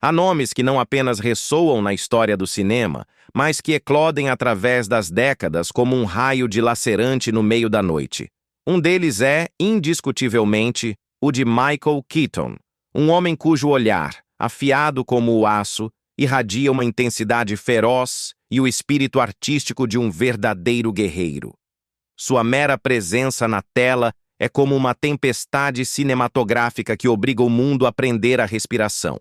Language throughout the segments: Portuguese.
Há nomes que não apenas ressoam na história do cinema, mas que eclodem através das décadas como um raio dilacerante no meio da noite. Um deles é, indiscutivelmente, o de Michael Keaton, um homem cujo olhar, afiado como o aço, irradia uma intensidade feroz e o espírito artístico de um verdadeiro guerreiro. Sua mera presença na tela é como uma tempestade cinematográfica que obriga o mundo a prender a respiração.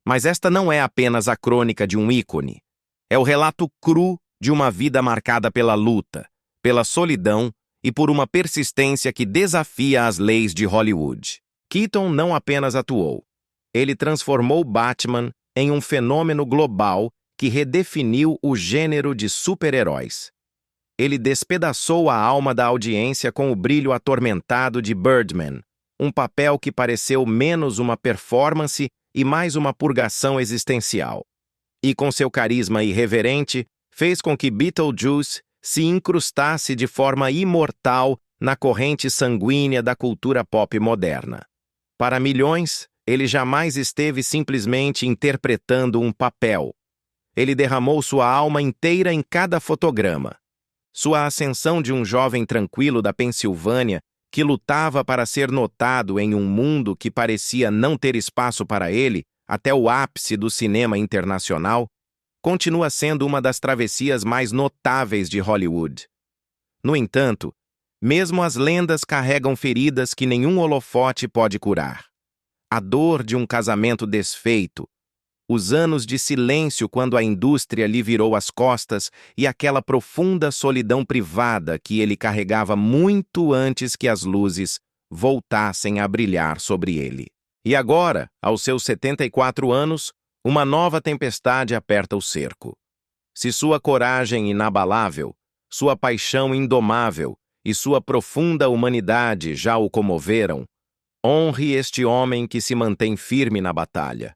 Mas esta não é apenas a crônica de um ícone. É o relato cru de uma vida marcada pela luta, pela solidão e por uma persistência que desafia as leis de Hollywood. Keaton não apenas atuou. Ele transformou Batman em um fenômeno global que redefiniu o gênero de super-heróis. Ele despedaçou a alma da audiência com o brilho atormentado de Birdman, um papel que pareceu menos uma performance e mais uma purgação existencial. E com seu carisma irreverente, fez com que Beetlejuice se incrustasse de forma imortal na corrente sanguínea da cultura pop moderna. Para milhões, ele jamais esteve simplesmente interpretando um papel. Ele derramou sua alma inteira em cada fotograma. Sua ascensão de um jovem tranquilo da Pensilvânia que lutava para ser notado em um mundo que parecia não ter espaço para ele, até o ápice do cinema internacional, continua sendo uma das travessias mais notáveis de Hollywood. No entanto, mesmo as lendas carregam feridas que nenhum holofote pode curar. A dor de um casamento desfeito, os anos de silêncio quando a indústria lhe virou as costas e aquela profunda solidão privada que ele carregava muito antes que as luzes voltassem a brilhar sobre ele. E agora, aos seus 74 anos, uma nova tempestade aperta o cerco. Se sua coragem inabalável, sua paixão indomável e sua profunda humanidade já o comoveram, honre este homem que se mantém firme na batalha.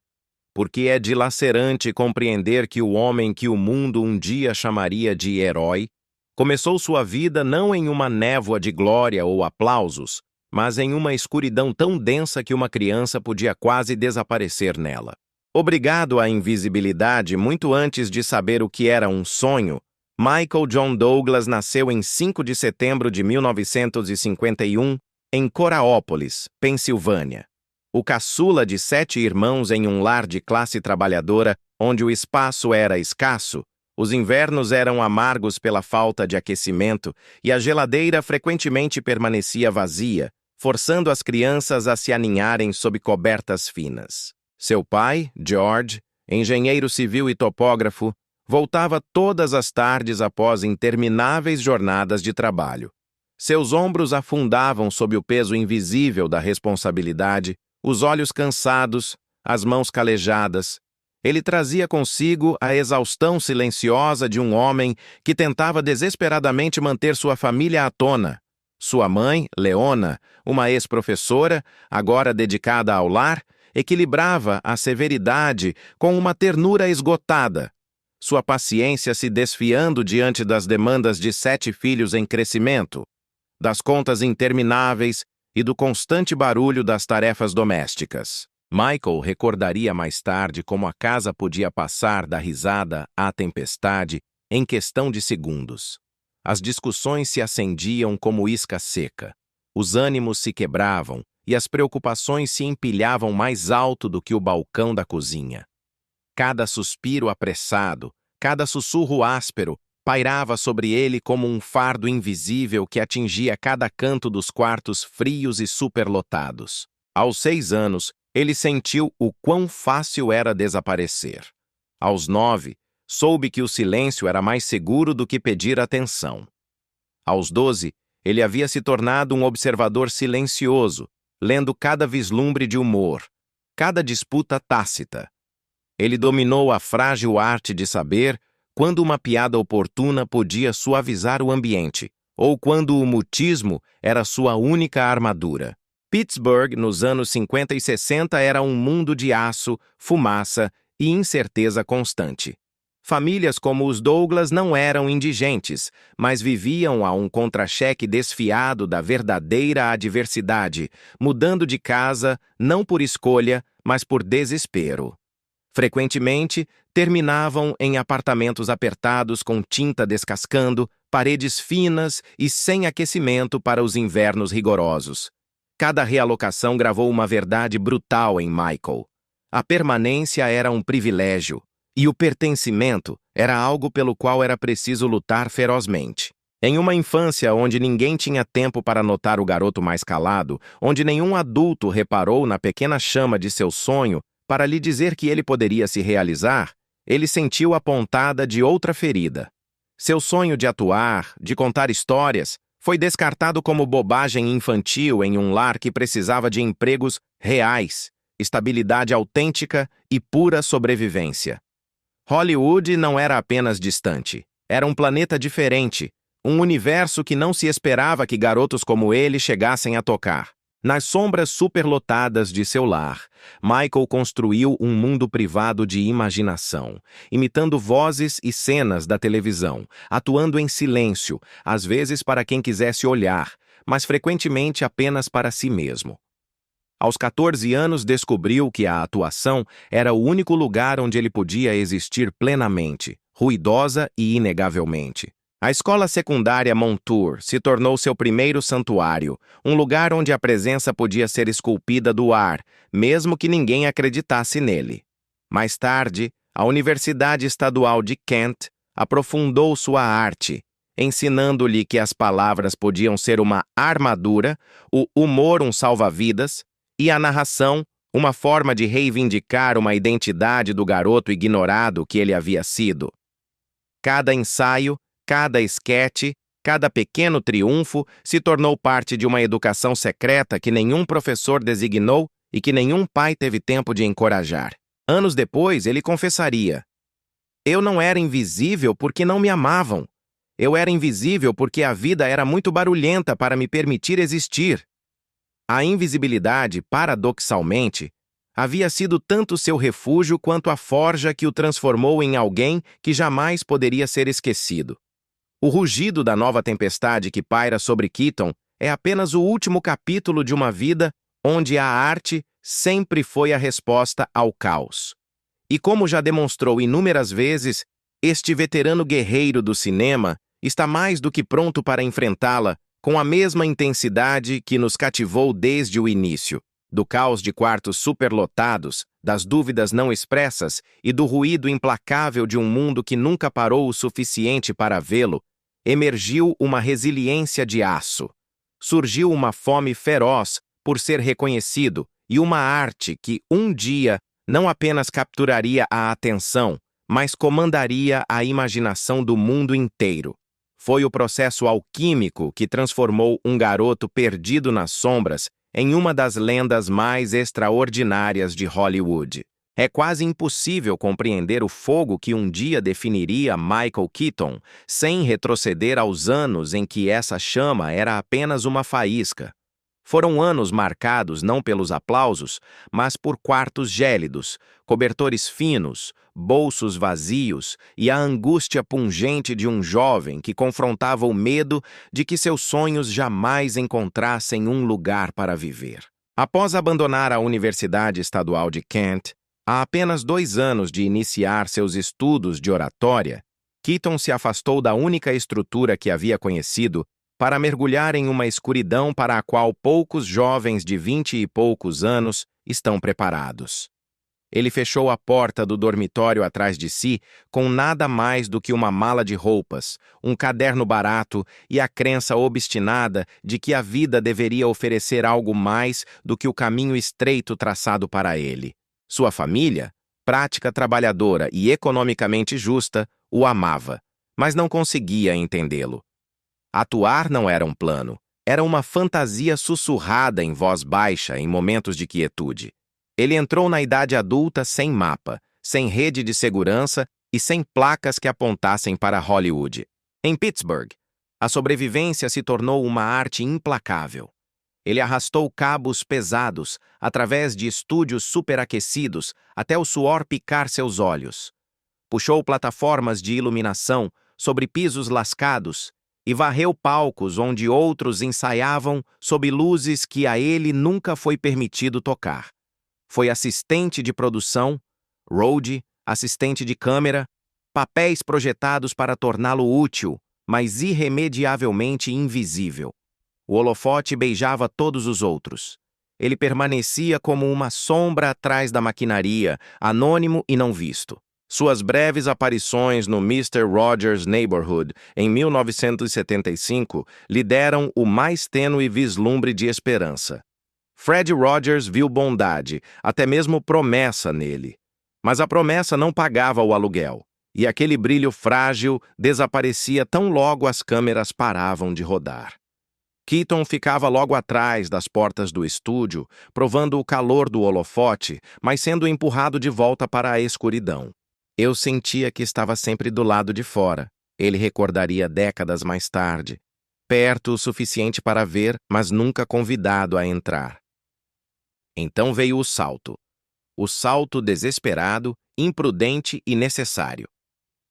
Porque é dilacerante compreender que o homem que o mundo um dia chamaria de herói começou sua vida não em uma névoa de glória ou aplausos, mas em uma escuridão tão densa que uma criança podia quase desaparecer nela. Obrigado à invisibilidade muito antes de saber o que era um sonho, Michael John Douglas nasceu em 5 de setembro de 1951 em Coraópolis, Pensilvânia. O caçula de 7 irmãos em um lar de classe trabalhadora, onde o espaço era escasso, os invernos eram amargos pela falta de aquecimento e a geladeira frequentemente permanecia vazia, forçando as crianças a se aninharem sob cobertas finas. Seu pai, George, engenheiro civil e topógrafo, voltava todas as tardes após intermináveis jornadas de trabalho. Seus ombros afundavam sob o peso invisível da responsabilidade, os olhos cansados, as mãos calejadas. Ele trazia consigo a exaustão silenciosa de um homem que tentava desesperadamente manter sua família à tona. Sua mãe, Leona, uma ex-professora, agora dedicada ao lar, equilibrava a severidade com uma ternura esgotada, sua paciência se desfiando diante das demandas de 7 filhos em crescimento, das contas intermináveis e do constante barulho das tarefas domésticas. Michael recordaria mais tarde como a casa podia passar da risada à tempestade em questão de segundos. As discussões se acendiam como isca seca, os ânimos se quebravam e as preocupações se empilhavam mais alto do que o balcão da cozinha. Cada suspiro apressado, cada sussurro áspero, pairava sobre ele como um fardo invisível que atingia cada canto dos quartos frios e superlotados. Aos 6 anos, ele sentiu o quão fácil era desaparecer. Aos 9, soube que o silêncio era mais seguro do que pedir atenção. Aos 12, ele havia se tornado um observador silencioso, lendo cada vislumbre de humor, cada disputa tácita. Ele dominou a frágil arte de saber quando uma piada oportuna podia suavizar o ambiente, ou quando o mutismo era sua única armadura. Pittsburgh, nos anos 50 e 60, era um mundo de aço, fumaça e incerteza constante. Famílias como os Douglas não eram indigentes, mas viviam a um contra-cheque desfiado da verdadeira adversidade, mudando de casa não por escolha, mas por desespero. Frequentemente, terminavam em apartamentos apertados com tinta descascando, paredes finas e sem aquecimento para os invernos rigorosos. Cada realocação gravou uma verdade brutal em Michael. A permanência era um privilégio, e o pertencimento era algo pelo qual era preciso lutar ferozmente. Em uma infância onde ninguém tinha tempo para notar o garoto mais calado, onde nenhum adulto reparou na pequena chama de seu sonho para lhe dizer que ele poderia se realizar, ele sentiu a pontada de outra ferida. Seu sonho de atuar, de contar histórias, foi descartado como bobagem infantil em um lar que precisava de empregos reais, estabilidade autêntica e pura sobrevivência. Hollywood não era apenas distante, era um planeta diferente, um universo que não se esperava que garotos como ele chegassem a tocar. Nas sombras superlotadas de seu lar, Michael construiu um mundo privado de imaginação, imitando vozes e cenas da televisão, atuando em silêncio, às vezes para quem quisesse olhar, mas frequentemente apenas para si mesmo. Aos 14 anos descobriu que a atuação era o único lugar onde ele podia existir plenamente, ruidosa e inegavelmente. A escola secundária Montour se tornou seu primeiro santuário, um lugar onde a presença podia ser esculpida do ar, mesmo que ninguém acreditasse nele. Mais tarde, a Universidade Estadual de Kent aprofundou sua arte, ensinando-lhe que as palavras podiam ser uma armadura, o humor um salva-vidas e a narração uma forma de reivindicar uma identidade do garoto ignorado que ele havia sido. Cada ensaio, cada esquete, cada pequeno triunfo se tornou parte de uma educação secreta que nenhum professor designou e que nenhum pai teve tempo de encorajar. Anos depois, ele confessaria: "Eu não era invisível porque não me amavam. Eu era invisível porque a vida era muito barulhenta para me permitir existir." A invisibilidade, paradoxalmente, havia sido tanto seu refúgio quanto a forja que o transformou em alguém que jamais poderia ser esquecido. O rugido da nova tempestade que paira sobre Keaton é apenas o último capítulo de uma vida onde a arte sempre foi a resposta ao caos. E como já demonstrou inúmeras vezes, este veterano guerreiro do cinema está mais do que pronto para enfrentá-la com a mesma intensidade que nos cativou desde o início. Do caos de quartos superlotados, das dúvidas não expressas e do ruído implacável de um mundo que nunca parou o suficiente para vê-lo, emergiu uma resiliência de aço. Surgiu uma fome feroz por ser reconhecido e uma arte que, um dia, não apenas capturaria a atenção, mas comandaria a imaginação do mundo inteiro. Foi o processo alquímico que transformou um garoto perdido nas sombras em uma das lendas mais extraordinárias de Hollywood. É quase impossível compreender o fogo que um dia definiria Michael Keaton sem retroceder aos anos em que essa chama era apenas uma faísca. Foram anos marcados não pelos aplausos, mas por quartos gélidos, cobertores finos, bolsos vazios e a angústia pungente de um jovem que confrontava o medo de que seus sonhos jamais encontrassem um lugar para viver. Após abandonar a Universidade Estadual de Kent, há apenas 2 anos de iniciar seus estudos de oratória, Keaton se afastou da única estrutura que havia conhecido para mergulhar em uma escuridão para a qual poucos jovens de 20 e poucos anos estão preparados. Ele fechou a porta do dormitório atrás de si com nada mais do que uma mala de roupas, um caderno barato e a crença obstinada de que a vida deveria oferecer algo mais do que o caminho estreito traçado para ele. Sua família, prática, trabalhadora e economicamente justa, o amava, mas não conseguia entendê-lo. Atuar não era um plano, era uma fantasia sussurrada em voz baixa em momentos de quietude. Ele entrou na idade adulta sem mapa, sem rede de segurança e sem placas que apontassem para Hollywood. Em Pittsburgh, a sobrevivência se tornou uma arte implacável. Ele arrastou cabos pesados através de estúdios superaquecidos até o suor picar seus olhos. Puxou plataformas de iluminação sobre pisos lascados e varreu palcos onde outros ensaiavam sob luzes que a ele nunca foi permitido tocar. Foi assistente de produção, roadie, assistente de câmera, papéis projetados para torná-lo útil, mas irremediavelmente invisível. O holofote beijava todos os outros. Ele permanecia como uma sombra atrás da maquinaria, anônimo e não visto. Suas breves aparições no Mister Rogers' Neighborhood, em 1975, lhe deram o mais tênue vislumbre de esperança. Fred Rogers viu bondade, até mesmo promessa nele. Mas a promessa não pagava o aluguel, e aquele brilho frágil desaparecia tão logo as câmeras paravam de rodar. Keaton ficava logo atrás das portas do estúdio, provando o calor do holofote, mas sendo empurrado de volta para a escuridão. Eu sentia que estava sempre do lado de fora. Ele recordaria décadas mais tarde. Perto o suficiente para ver, mas nunca convidado a entrar. Então veio o salto. O salto desesperado, imprudente e necessário.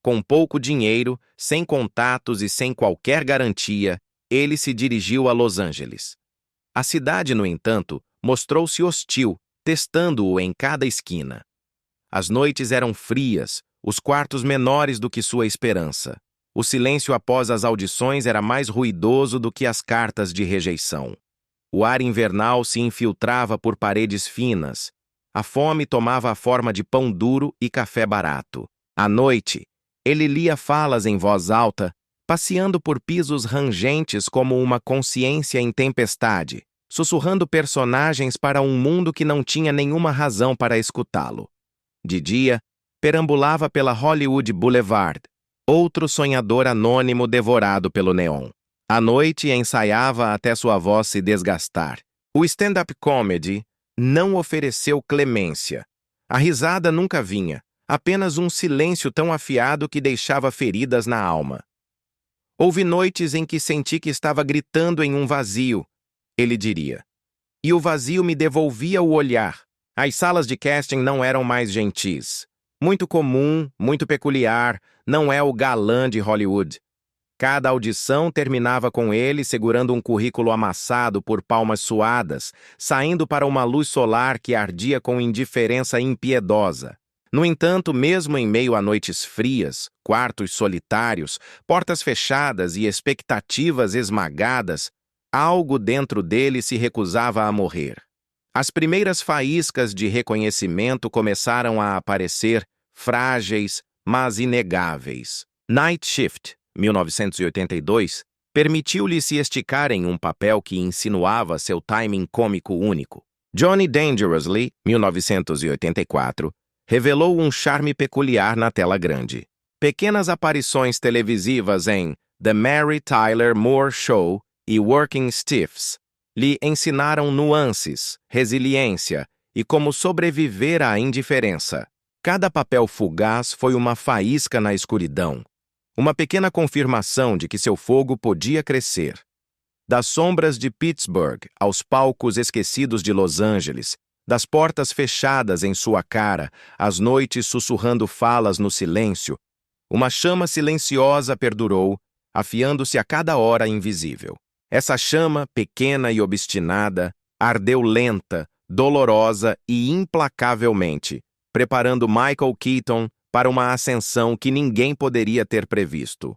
Com pouco dinheiro, sem contatos e sem qualquer garantia, ele se dirigiu a Los Angeles. A cidade, no entanto, mostrou-se hostil, testando-o em cada esquina. As noites eram frias, os quartos menores do que sua esperança. O silêncio após as audições era mais ruidoso do que as cartas de rejeição. O ar invernal se infiltrava por paredes finas. A fome tomava a forma de pão duro e café barato. À noite, ele lia falas em voz alta, passeando por pisos rangentes como uma consciência em tempestade, sussurrando personagens para um mundo que não tinha nenhuma razão para escutá-lo. De dia, perambulava pela Hollywood Boulevard, outro sonhador anônimo devorado pelo neon. À noite, ensaiava até sua voz se desgastar. O stand-up comedy não ofereceu clemência. A risada nunca vinha, apenas um silêncio tão afiado que deixava feridas na alma. Houve noites em que senti que estava gritando em um vazio, ele diria. E o vazio me devolvia o olhar. As salas de casting não eram mais gentis. Muito comum, muito peculiar, não é o galã de Hollywood. Cada audição terminava com ele segurando um currículo amassado por palmas suadas, saindo para uma luz solar que ardia com indiferença impiedosa. No entanto, mesmo em meio a noites frias, quartos solitários, portas fechadas e expectativas esmagadas, algo dentro dele se recusava a morrer. As primeiras faíscas de reconhecimento começaram a aparecer, frágeis, mas inegáveis. Night Shift, 1982, permitiu-lhe se esticar em um papel que insinuava seu timing cômico único. Johnny Dangerously, 1984, revelou um charme peculiar na tela grande. Pequenas aparições televisivas em The Mary Tyler Moore Show e Working Stiffs lhe ensinaram nuances, resiliência e como sobreviver à indiferença. Cada papel fugaz foi uma faísca na escuridão, uma pequena confirmação de que seu fogo podia crescer. Das sombras de Pittsburgh aos palcos esquecidos de Los Angeles, das portas fechadas em sua cara, às noites sussurrando falas no silêncio, uma chama silenciosa perdurou, afiando-se a cada hora invisível. Essa chama, pequena e obstinada, ardeu lenta, dolorosa e implacavelmente, preparando Michael Keaton para uma ascensão que ninguém poderia ter previsto.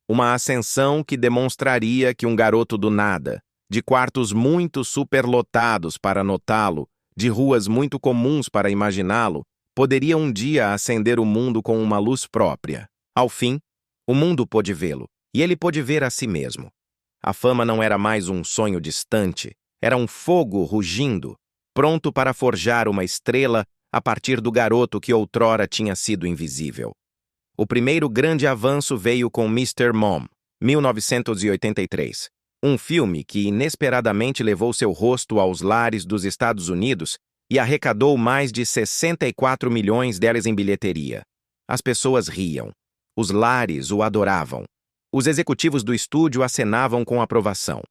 Uma ascensão que demonstraria que um garoto do nada, de quartos muito superlotados para notá-lo, de ruas muito comuns para imaginá-lo, poderia um dia acender o mundo com uma luz própria. Ao fim, o mundo pôde vê-lo, e ele pôde ver a si mesmo. A fama não era mais um sonho distante, era um fogo rugindo, pronto para forjar uma estrela a partir do garoto que outrora tinha sido invisível. O primeiro grande avanço veio com Mr. Mom, 1983. Um filme que inesperadamente levou seu rosto aos lares dos Estados Unidos e arrecadou mais de 64 milhões deles em bilheteria. As pessoas riam. Os lares o adoravam. Os executivos do estúdio acenavam com aprovação.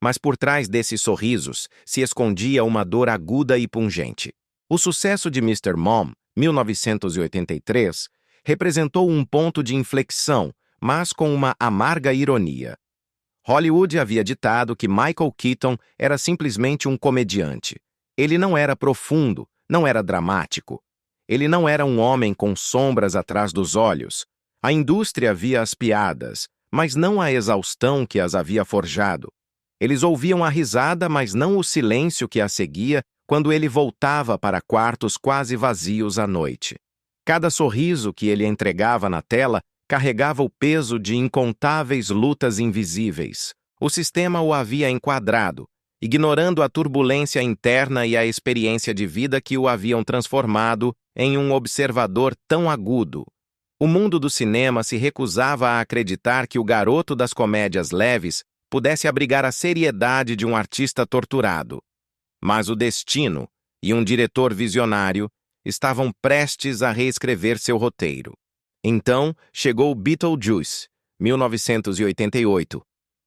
Mas por trás desses sorrisos se escondia uma dor aguda e pungente. O sucesso de Mr. Mom, 1983, representou um ponto de inflexão, mas com uma amarga ironia. Hollywood havia ditado que Michael Keaton era simplesmente um comediante. Ele não era profundo, não era dramático. Ele não era um homem com sombras atrás dos olhos. A indústria via as piadas, mas não a exaustão que as havia forjado. Eles ouviam a risada, mas não o silêncio que a seguia quando ele voltava para quartos quase vazios à noite. Cada sorriso que ele entregava na tela carregava o peso de incontáveis lutas invisíveis. O sistema o havia enquadrado, ignorando a turbulência interna e a experiência de vida que o haviam transformado em um observador tão agudo. O mundo do cinema se recusava a acreditar que o garoto das comédias leves pudesse abrigar a seriedade de um artista torturado. Mas o destino e um diretor visionário estavam prestes a reescrever seu roteiro. Então chegou Beetlejuice, 1988,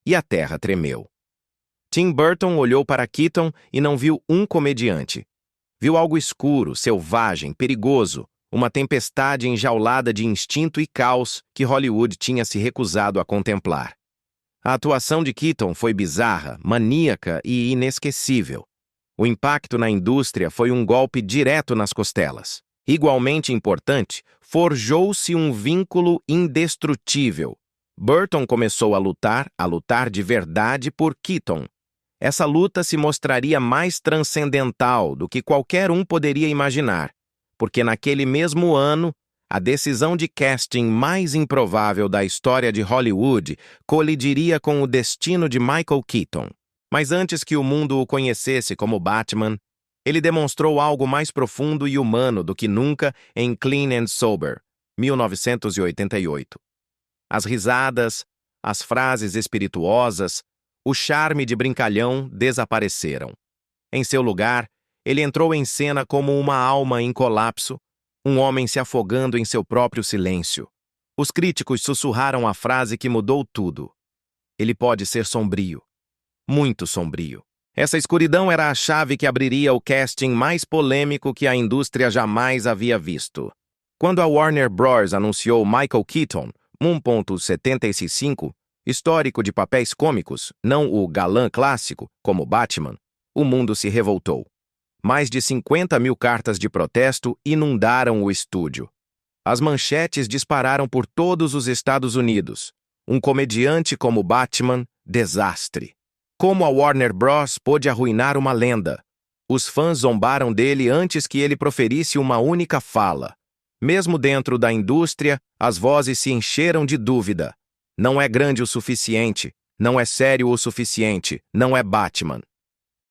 e a terra tremeu. Tim Burton olhou para Keaton e não viu um comediante. Viu algo escuro, selvagem, perigoso, uma tempestade enjaulada de instinto e caos que Hollywood tinha se recusado a contemplar. A atuação de Keaton foi bizarra, maníaca e inesquecível. O impacto na indústria foi um golpe direto nas costelas. Igualmente importante, forjou-se um vínculo indestrutível. Burton começou a lutar de verdade por Keaton. Essa luta se mostraria mais transcendental do que qualquer um poderia imaginar, porque naquele mesmo ano, a decisão de casting mais improvável da história de Hollywood colidiria com o destino de Michael Keaton. Mas antes que o mundo o conhecesse como Batman, ele demonstrou algo mais profundo e humano do que nunca em Clean and Sober, 1988. As risadas, as frases espirituosas, o charme de brincalhão desapareceram. Em seu lugar, ele entrou em cena como uma alma em colapso, um homem se afogando em seu próprio silêncio. Os críticos sussurraram a frase que mudou tudo. Ele pode ser sombrio. Muito sombrio. Essa escuridão era a chave que abriria o casting mais polêmico que a indústria jamais havia visto. Quando a Warner Bros. Anunciou Michael Keaton, 1,75, histórico de papéis cômicos, não o galã clássico, como Batman, o mundo se revoltou. Mais de 50 mil cartas de protesto inundaram o estúdio. As manchetes dispararam por todos os Estados Unidos. Um comediante como Batman, desastre. Como a Warner Bros. Pôde arruinar uma lenda? Os fãs zombaram dele antes que ele proferisse uma única fala. Mesmo dentro da indústria, as vozes se encheram de dúvida. Não é grande o suficiente, não é sério o suficiente, não é Batman.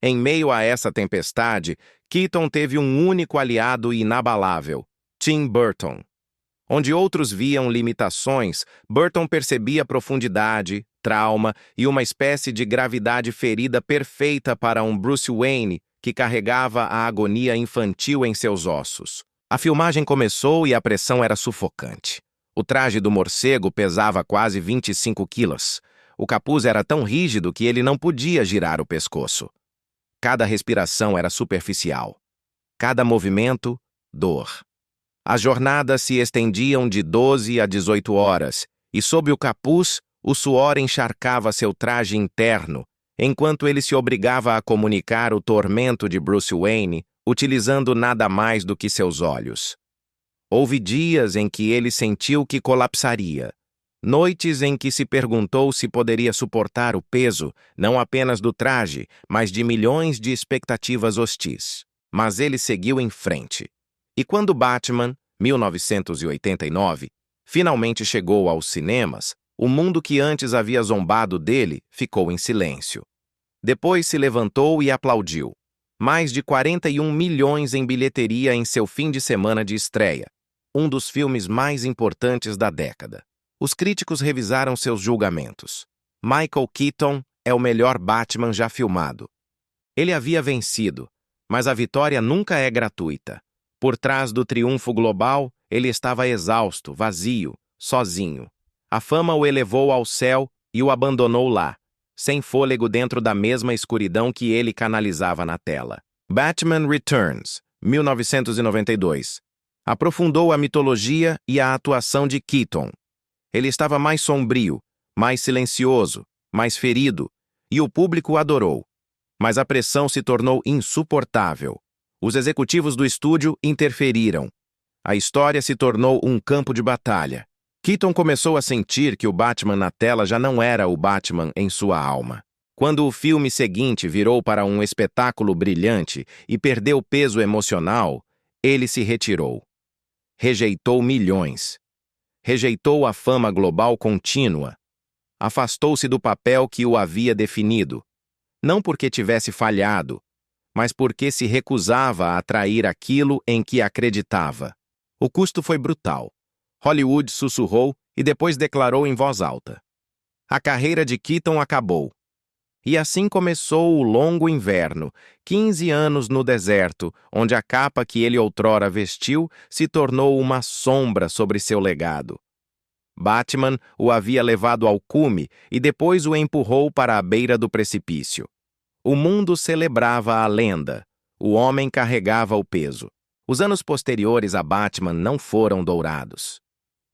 Em meio a essa tempestade, Keaton teve um único aliado inabalável, Tim Burton. Onde outros viam limitações, Burton percebia profundidade, trauma e uma espécie de gravidade ferida perfeita para um Bruce Wayne que carregava a agonia infantil em seus ossos. A filmagem começou e a pressão era sufocante. O traje do morcego pesava quase 25 quilos. O capuz era tão rígido que ele não podia girar o pescoço. Cada respiração era superficial. Cada movimento, dor. As jornadas se estendiam de 12 a 18 horas, e sob o capuz, o suor encharcava seu traje interno, enquanto ele se obrigava a comunicar o tormento de Bruce Wayne, utilizando nada mais do que seus olhos. Houve dias em que ele sentiu que colapsaria, noites em que se perguntou se poderia suportar o peso, não apenas do traje, mas de milhões de expectativas hostis. Mas ele seguiu em frente. E quando Batman, 1989, finalmente chegou aos cinemas, o mundo que antes havia zombado dele ficou em silêncio. Depois se levantou e aplaudiu. Mais de 41 milhões em bilheteria em seu fim de semana de estreia, um dos filmes mais importantes da década. Os críticos revisaram seus julgamentos. Michael Keaton é o melhor Batman já filmado. Ele havia vencido, mas a vitória nunca é gratuita. Por trás do triunfo global, ele estava exausto, vazio, sozinho. A fama o elevou ao céu e o abandonou lá, sem fôlego dentro da mesma escuridão que ele canalizava na tela. Batman Returns, 1992. Aprofundou a mitologia e a atuação de Keaton. Ele estava mais sombrio, mais silencioso, mais ferido, e o público o adorou. Mas a pressão se tornou insuportável. Os executivos do estúdio interferiram. A história se tornou um campo de batalha. Keaton começou a sentir que o Batman na tela já não era o Batman em sua alma. Quando o filme seguinte virou para um espetáculo brilhante e perdeu peso emocional, ele se retirou. Rejeitou milhões. Rejeitou a fama global contínua. Afastou-se do papel que o havia definido. Não porque tivesse falhado, mas porque se recusava a atrair aquilo em que acreditava. O custo foi brutal. Hollywood sussurrou e depois declarou em voz alta. A carreira de Keaton acabou. E assim começou o longo inverno, 15 anos no deserto, onde a capa que ele outrora vestiu se tornou uma sombra sobre seu legado. Batman o havia levado ao cume e depois o empurrou para a beira do precipício. O mundo celebrava a lenda. O homem carregava o peso. Os anos posteriores a Batman não foram dourados.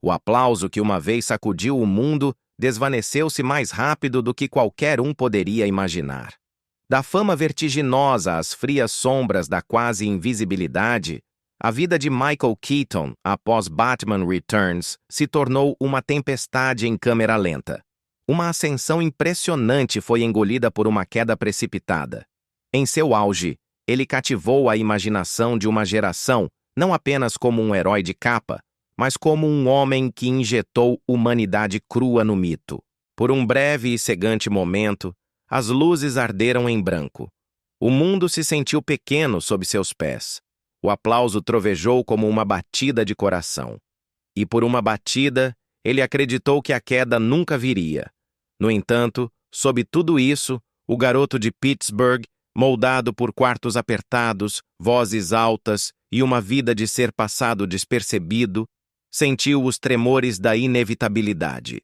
O aplauso que uma vez sacudiu o mundo desvaneceu-se mais rápido do que qualquer um poderia imaginar. Da fama vertiginosa às frias sombras da quase invisibilidade, a vida de Michael Keaton, após Batman Returns, se tornou uma tempestade em câmera lenta. Uma ascensão impressionante foi engolida por uma queda precipitada. Em seu auge, ele cativou a imaginação de uma geração, não apenas como um herói de capa, mas como um homem que injetou humanidade crua no mito. Por um breve e cegante momento, as luzes arderam em branco. O mundo se sentiu pequeno sob seus pés. O aplauso trovejou como uma batida de coração. E por uma batida, ele acreditou que a queda nunca viria. No entanto, sob tudo isso, o garoto de Pittsburgh, moldado por quartos apertados, vozes altas e uma vida de ser passado despercebido, sentiu os tremores da inevitabilidade.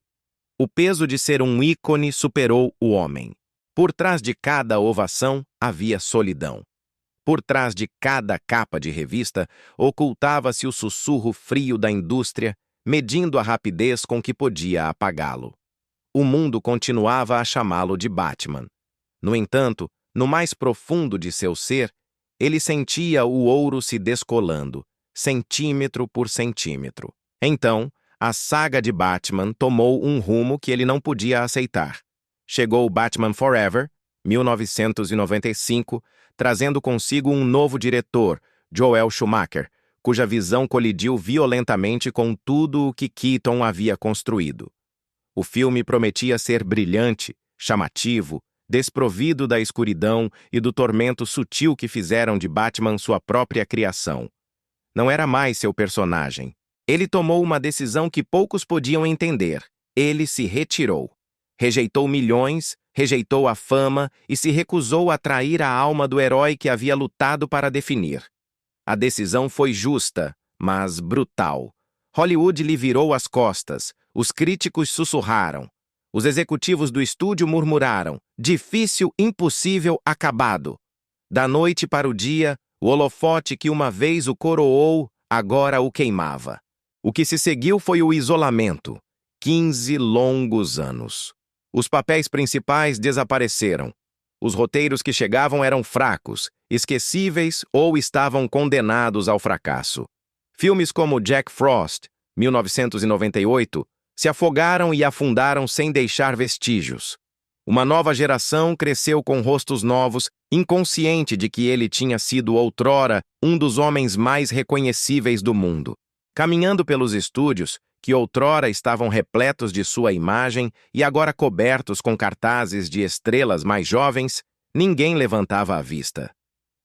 O peso de ser um ícone superou o homem. Por trás de cada ovação havia solidão. Por trás de cada capa de revista ocultava-se o sussurro frio da indústria, medindo a rapidez com que podia apagá-lo. O mundo continuava a chamá-lo de Batman. No entanto, no mais profundo de seu ser, ele sentia o ouro se descolando, centímetro por centímetro. Então, a saga de Batman tomou um rumo que ele não podia aceitar. Chegou Batman Forever, 1995, trazendo consigo um novo diretor, Joel Schumacher, cuja visão colidiu violentamente com tudo o que Keaton havia construído. O filme prometia ser brilhante, chamativo, desprovido da escuridão e do tormento sutil que fizeram de Batman sua própria criação. Não era mais seu personagem. Ele tomou uma decisão que poucos podiam entender. Ele se retirou. Rejeitou milhões, rejeitou a fama e se recusou a trair a alma do herói que havia lutado para definir. A decisão foi justa, mas brutal. Hollywood lhe virou as costas, os críticos sussurraram. Os executivos do estúdio murmuraram: difícil, impossível, acabado. Da noite para o dia, o holofote que uma vez o coroou, agora o queimava. O que se seguiu foi o isolamento. 15 longos anos. Os papéis principais desapareceram. Os roteiros que chegavam eram fracos, esquecíveis ou estavam condenados ao fracasso. Filmes como Jack Frost, 1998, se afogaram e afundaram sem deixar vestígios. Uma nova geração cresceu com rostos novos, inconsciente de que ele tinha sido outrora um dos homens mais reconhecíveis do mundo. Caminhando pelos estúdios, que outrora estavam repletos de sua imagem e agora cobertos com cartazes de estrelas mais jovens, ninguém levantava a vista.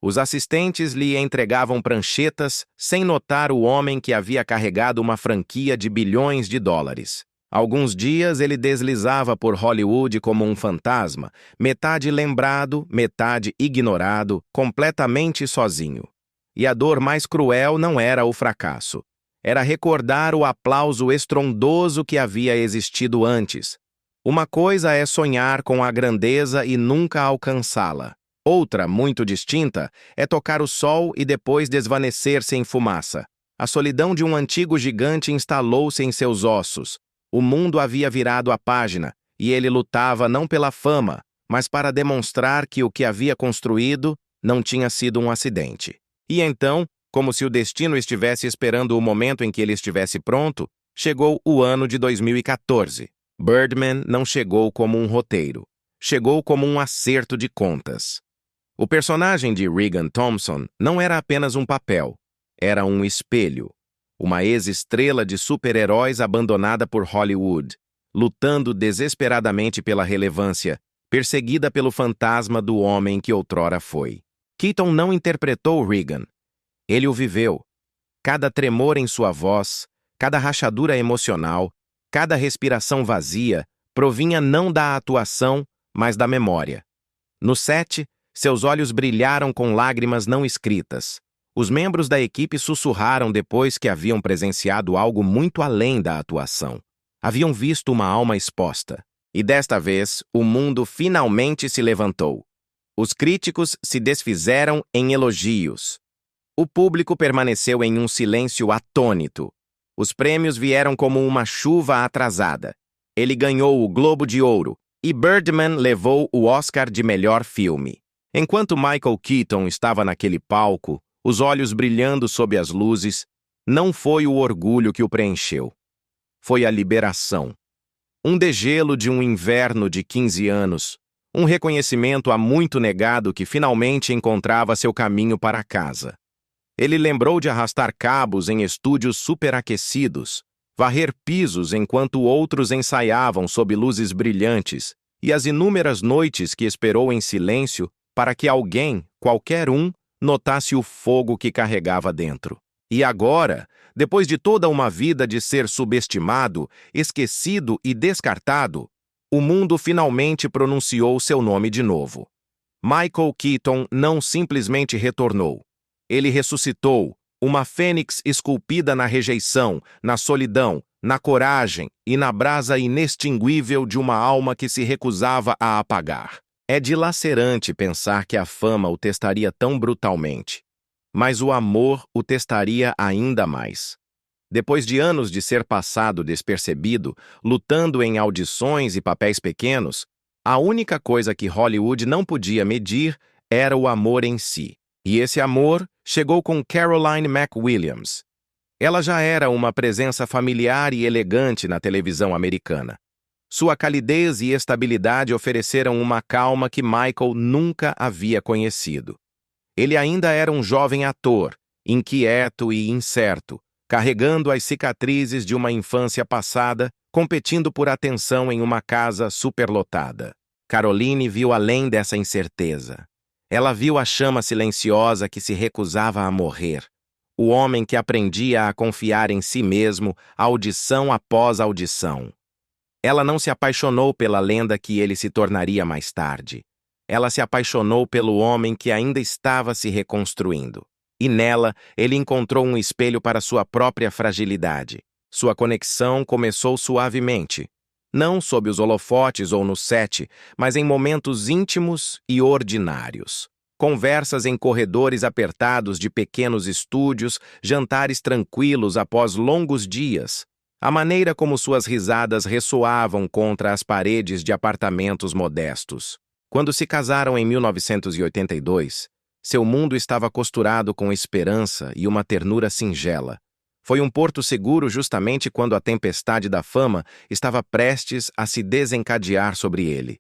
Os assistentes lhe entregavam pranchetas sem notar o homem que havia carregado uma franquia de bilhões de dólares. Alguns dias ele deslizava por Hollywood como um fantasma, metade lembrado, metade ignorado, completamente sozinho. E a dor mais cruel não era o fracasso. Era recordar o aplauso estrondoso que havia existido antes. Uma coisa é sonhar com a grandeza e nunca alcançá-la. Outra, muito distinta, é tocar o sol e depois desvanecer-se em fumaça. A solidão de um antigo gigante instalou-se em seus ossos. O mundo havia virado a página, e ele lutava não pela fama, mas para demonstrar que o que havia construído não tinha sido um acidente. E então, Como se o destino estivesse esperando o momento em que ele estivesse pronto, chegou o ano de 2014. Birdman não chegou como um roteiro. Chegou como um acerto de contas. O personagem de Regan Thompson não era apenas um papel. Era um espelho. Uma ex-estrela de super-heróis abandonada por Hollywood, lutando desesperadamente pela relevância, perseguida pelo fantasma do homem que outrora foi. Keaton não interpretou Regan. Ele o viveu. Cada tremor em sua voz, cada rachadura emocional, cada respiração vazia provinha não da atuação, mas da memória. No set, seus olhos brilharam com lágrimas não escritas. Os membros da equipe sussurraram depois que haviam presenciado algo muito além da atuação. Haviam visto uma alma exposta. E desta vez, o mundo finalmente se levantou. Os críticos se desfizeram em elogios. O público permaneceu em um silêncio atônito. Os prêmios vieram como uma chuva atrasada. Ele ganhou o Globo de Ouro e Birdman levou o Oscar de melhor filme. Enquanto Michael Keaton estava naquele palco, os olhos brilhando sob as luzes, não foi o orgulho que o preencheu. Foi a liberação. Um degelo de um inverno de 15 anos, um reconhecimento há muito negado que finalmente encontrava seu caminho para casa. Ele lembrou de arrastar cabos em estúdios superaquecidos, varrer pisos enquanto outros ensaiavam sob luzes brilhantes, e as inúmeras noites que esperou em silêncio para que alguém, qualquer um, notasse o fogo que carregava dentro. E agora, depois de toda uma vida de ser subestimado, esquecido e descartado, o mundo finalmente pronunciou seu nome de novo. Michael Keaton não simplesmente retornou. Ele ressuscitou, uma fênix esculpida na rejeição, na solidão, na coragem e na brasa inextinguível de uma alma que se recusava a apagar. É dilacerante pensar que a fama o testaria tão brutalmente. Mas o amor o testaria ainda mais. Depois de anos de ser passado despercebido, lutando em audições e papéis pequenos, a única coisa que Hollywood não podia medir era o amor em si. E esse amor chegou com Caroline McWilliams. Ela já era uma presença familiar e elegante na televisão americana. Sua calidez e estabilidade ofereceram uma calma que Michael nunca havia conhecido. Ele ainda era um jovem ator, inquieto e incerto, carregando as cicatrizes de uma infância passada, competindo por atenção em uma casa superlotada. Caroline viu além dessa incerteza. Ela viu a chama silenciosa que se recusava a morrer. O homem que aprendia a confiar em si mesmo, audição após audição. Ela não se apaixonou pela lenda que ele se tornaria mais tarde. Ela se apaixonou pelo homem que ainda estava se reconstruindo. E nela, ele encontrou um espelho para sua própria fragilidade. Sua conexão começou suavemente. Não sob os holofotes ou no set, mas em momentos íntimos e ordinários. Conversas em corredores apertados de pequenos estúdios, jantares tranquilos após longos dias. A maneira como suas risadas ressoavam contra as paredes de apartamentos modestos. Quando se casaram em 1982, seu mundo estava costurado com esperança e uma ternura singela. Foi um porto seguro justamente quando a tempestade da fama estava prestes a se desencadear sobre ele.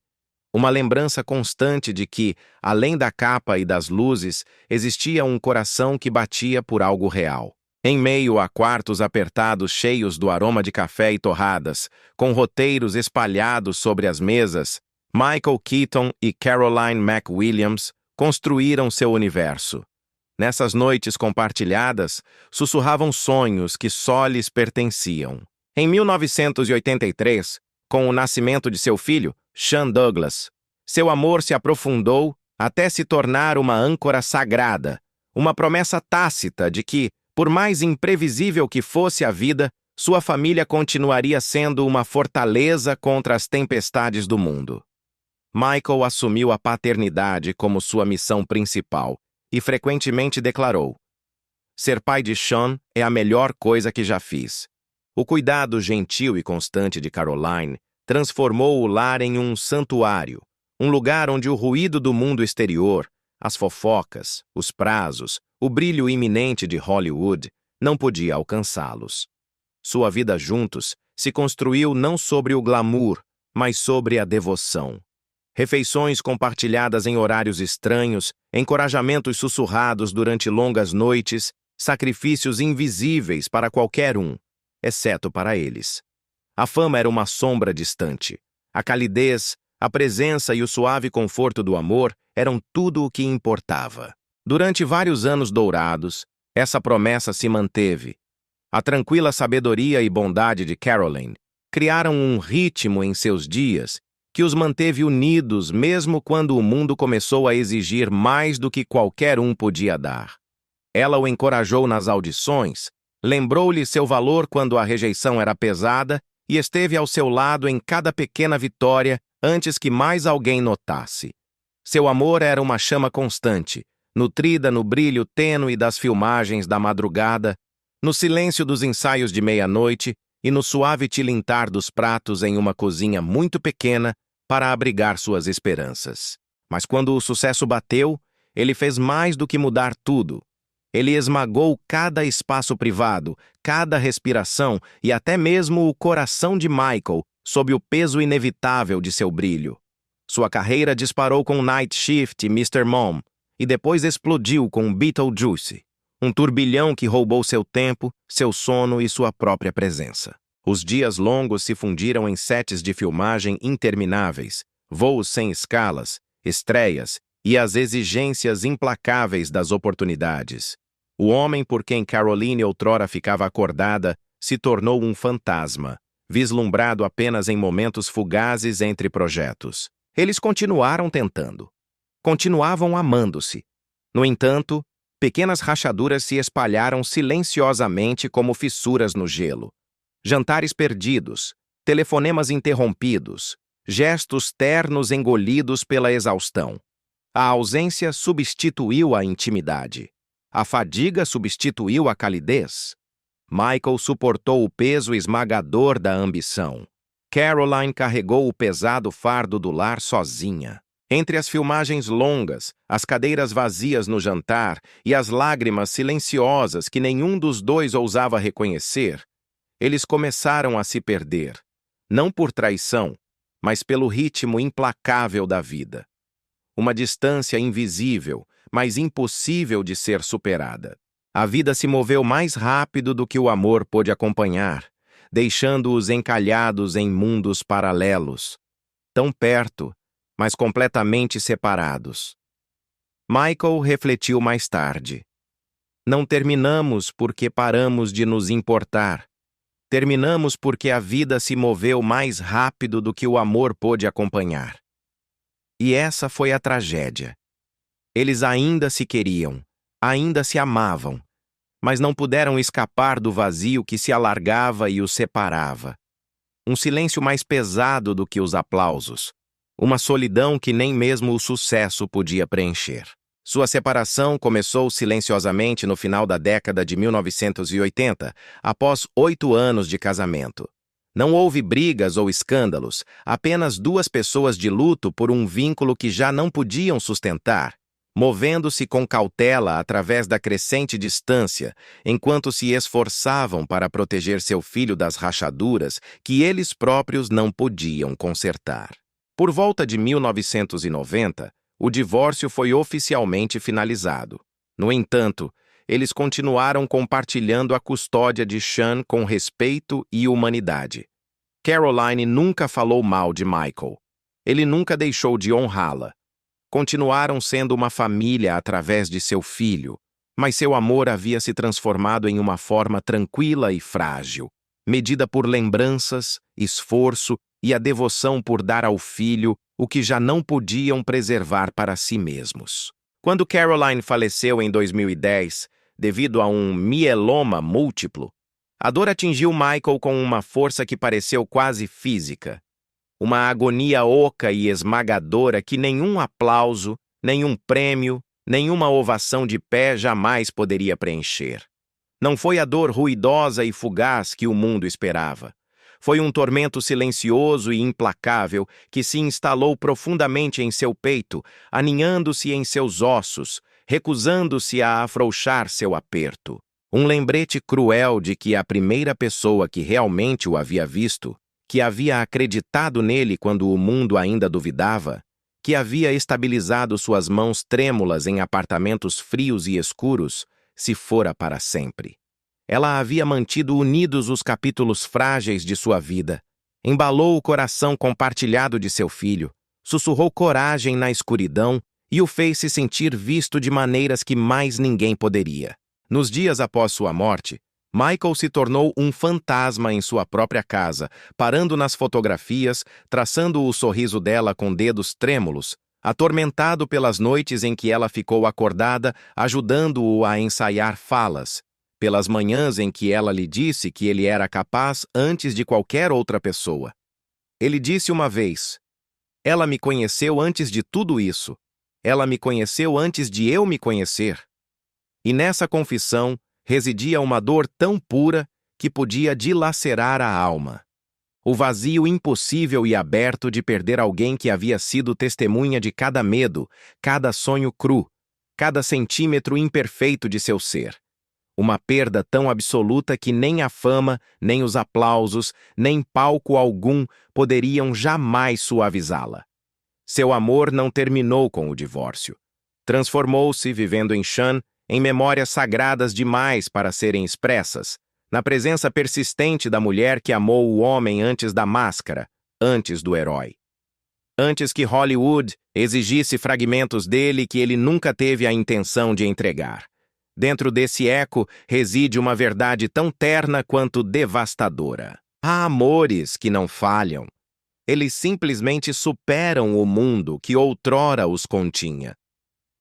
Uma lembrança constante de que, além da capa e das luzes, existia um coração que batia por algo real. Em meio a quartos apertados cheios do aroma de café e torradas, com roteiros espalhados sobre as mesas, Michael Keaton e Caroline McWilliams construíram seu universo. Nessas noites compartilhadas, sussurravam sonhos que só lhes pertenciam. Em 1983, com o nascimento de seu filho, Sean Douglas, seu amor se aprofundou até se tornar uma âncora sagrada, uma promessa tácita de que, por mais imprevisível que fosse a vida, sua família continuaria sendo uma fortaleza contra as tempestades do mundo. Michael assumiu a paternidade como sua missão principal e frequentemente declarou: "Ser pai de Sean é a melhor coisa que já fiz." O cuidado gentil e constante de Caroline transformou o lar em um santuário, um lugar onde o ruído do mundo exterior, as fofocas, os prazos, O brilho iminente de Hollywood não podia alcançá-los. Sua vida juntos se construiu não sobre o glamour, mas sobre a devoção. Refeições compartilhadas em horários estranhos, encorajamentos sussurrados durante longas noites, sacrifícios invisíveis para qualquer um, exceto para eles. A fama era uma sombra distante. A calidez, a presença e o suave conforto do amor eram tudo o que importava. Durante vários anos dourados, essa promessa se manteve. A tranquila sabedoria e bondade de Caroline criaram um ritmo em seus dias que os manteve unidos mesmo quando o mundo começou a exigir mais do que qualquer um podia dar. Ela o encorajou nas audições, lembrou-lhe seu valor quando a rejeição era pesada e esteve ao seu lado em cada pequena vitória antes que mais alguém notasse. Seu amor era uma chama constante, nutrida no brilho tênue das filmagens da madrugada, no silêncio dos ensaios de meia-noite e no suave tilintar dos pratos em uma cozinha muito pequena para abrigar suas esperanças. Mas quando o sucesso bateu, ele fez mais do que mudar tudo. Ele esmagou cada espaço privado, cada respiração e até mesmo o coração de Michael sob o peso inevitável de seu brilho. Sua carreira disparou com Night Shift e Mr. Mom e depois explodiu com Beetlejuice. Um turbilhão que roubou seu tempo, seu sono e sua própria presença. Os dias longos se fundiram em sets de filmagem intermináveis, voos sem escalas, estreias e as exigências implacáveis das oportunidades. O homem por quem Caroline outrora ficava acordada se tornou um fantasma, vislumbrado apenas em momentos fugazes entre projetos. Eles continuaram tentando. Continuavam amando-se. No entanto, pequenas rachaduras se espalharam silenciosamente como fissuras no gelo. Jantares perdidos, telefonemas interrompidos, gestos ternos engolidos pela exaustão. A ausência substituiu a intimidade. A fadiga substituiu a calidez. Michael suportou o peso esmagador da ambição. Caroline carregou o pesado fardo do lar sozinha. Entre as filmagens longas, as cadeiras vazias no jantar e as lágrimas silenciosas que nenhum dos dois ousava reconhecer, eles começaram a se perder, não por traição, mas pelo ritmo implacável da vida. Uma distância invisível, mas impossível de ser superada. A vida se moveu mais rápido do que o amor pôde acompanhar, deixando-os encalhados em mundos paralelos, tão perto, mas completamente separados. Michael refletiu mais tarde. Não terminamos porque paramos de nos importar. Terminamos porque a vida se moveu mais rápido do que o amor pôde acompanhar. E essa foi a tragédia. Eles ainda se queriam, ainda se amavam, mas não puderam escapar do vazio que se alargava e os separava. Um silêncio mais pesado do que os aplausos. Uma solidão que nem mesmo o sucesso podia preencher. Sua separação começou silenciosamente no final da década de 1980, após 8 anos de casamento. Não houve brigas ou escândalos, apenas duas pessoas de luto por um vínculo que já não podiam sustentar, movendo-se com cautela através da crescente distância, enquanto se esforçavam para proteger seu filho das rachaduras que eles próprios não podiam consertar. Por volta de 1990, o divórcio foi oficialmente finalizado. No entanto, eles continuaram compartilhando a custódia de Sean com respeito e humanidade. Caroline nunca falou mal de Michael. Ele nunca deixou de honrá-la. Continuaram sendo uma família através de seu filho, mas seu amor havia se transformado em uma forma tranquila e frágil, medida por lembranças, esforço e a devoção por dar ao filho o que já não podiam preservar para si mesmos. Quando Caroline faleceu em 2010, devido a um mieloma múltiplo, a dor atingiu Michael com uma força que pareceu quase física. Uma agonia oca e esmagadora que nenhum aplauso, nenhum prêmio, nenhuma ovação de pé jamais poderia preencher. Não foi a dor ruidosa e fugaz que o mundo esperava. Foi um tormento silencioso e implacável que se instalou profundamente em seu peito, aninhando-se em seus ossos, recusando-se a afrouxar seu aperto. Um lembrete cruel de que a primeira pessoa que realmente o havia visto, que havia acreditado nele quando o mundo ainda duvidava, que havia estabilizado suas mãos trêmulas em apartamentos frios e escuros, se fora para sempre. Ela havia mantido unidos os capítulos frágeis de sua vida, embalou o coração compartilhado de seu filho, sussurrou coragem na escuridão e o fez se sentir visto de maneiras que mais ninguém poderia. Nos dias após sua morte, Michael se tornou um fantasma em sua própria casa, parando nas fotografias, traçando o sorriso dela com dedos trêmulos, atormentado pelas noites em que ela ficou acordada, ajudando-o a ensaiar falas, pelas manhãs em que ela lhe disse que ele era capaz antes de qualquer outra pessoa. Ele disse uma vez: "Ela me conheceu antes de tudo isso. Ela me conheceu antes de eu me conhecer." E nessa confissão residia uma dor tão pura que podia dilacerar a alma. O vazio impossível e aberto de perder alguém que havia sido testemunha de cada medo, cada sonho cru, cada centímetro imperfeito de seu ser. Uma perda tão absoluta que nem a fama, nem os aplausos, nem palco algum poderiam jamais suavizá-la. Seu amor não terminou com o divórcio. Transformou-se, vivendo em Shan, em memórias sagradas demais para serem expressas, na presença persistente da mulher que amou o homem antes da máscara, antes do herói. Antes que Hollywood exigisse fragmentos dele que ele nunca teve a intenção de entregar. Dentro desse eco reside uma verdade tão terna quanto devastadora. Há amores que não falham. Eles simplesmente superam o mundo que outrora os continha.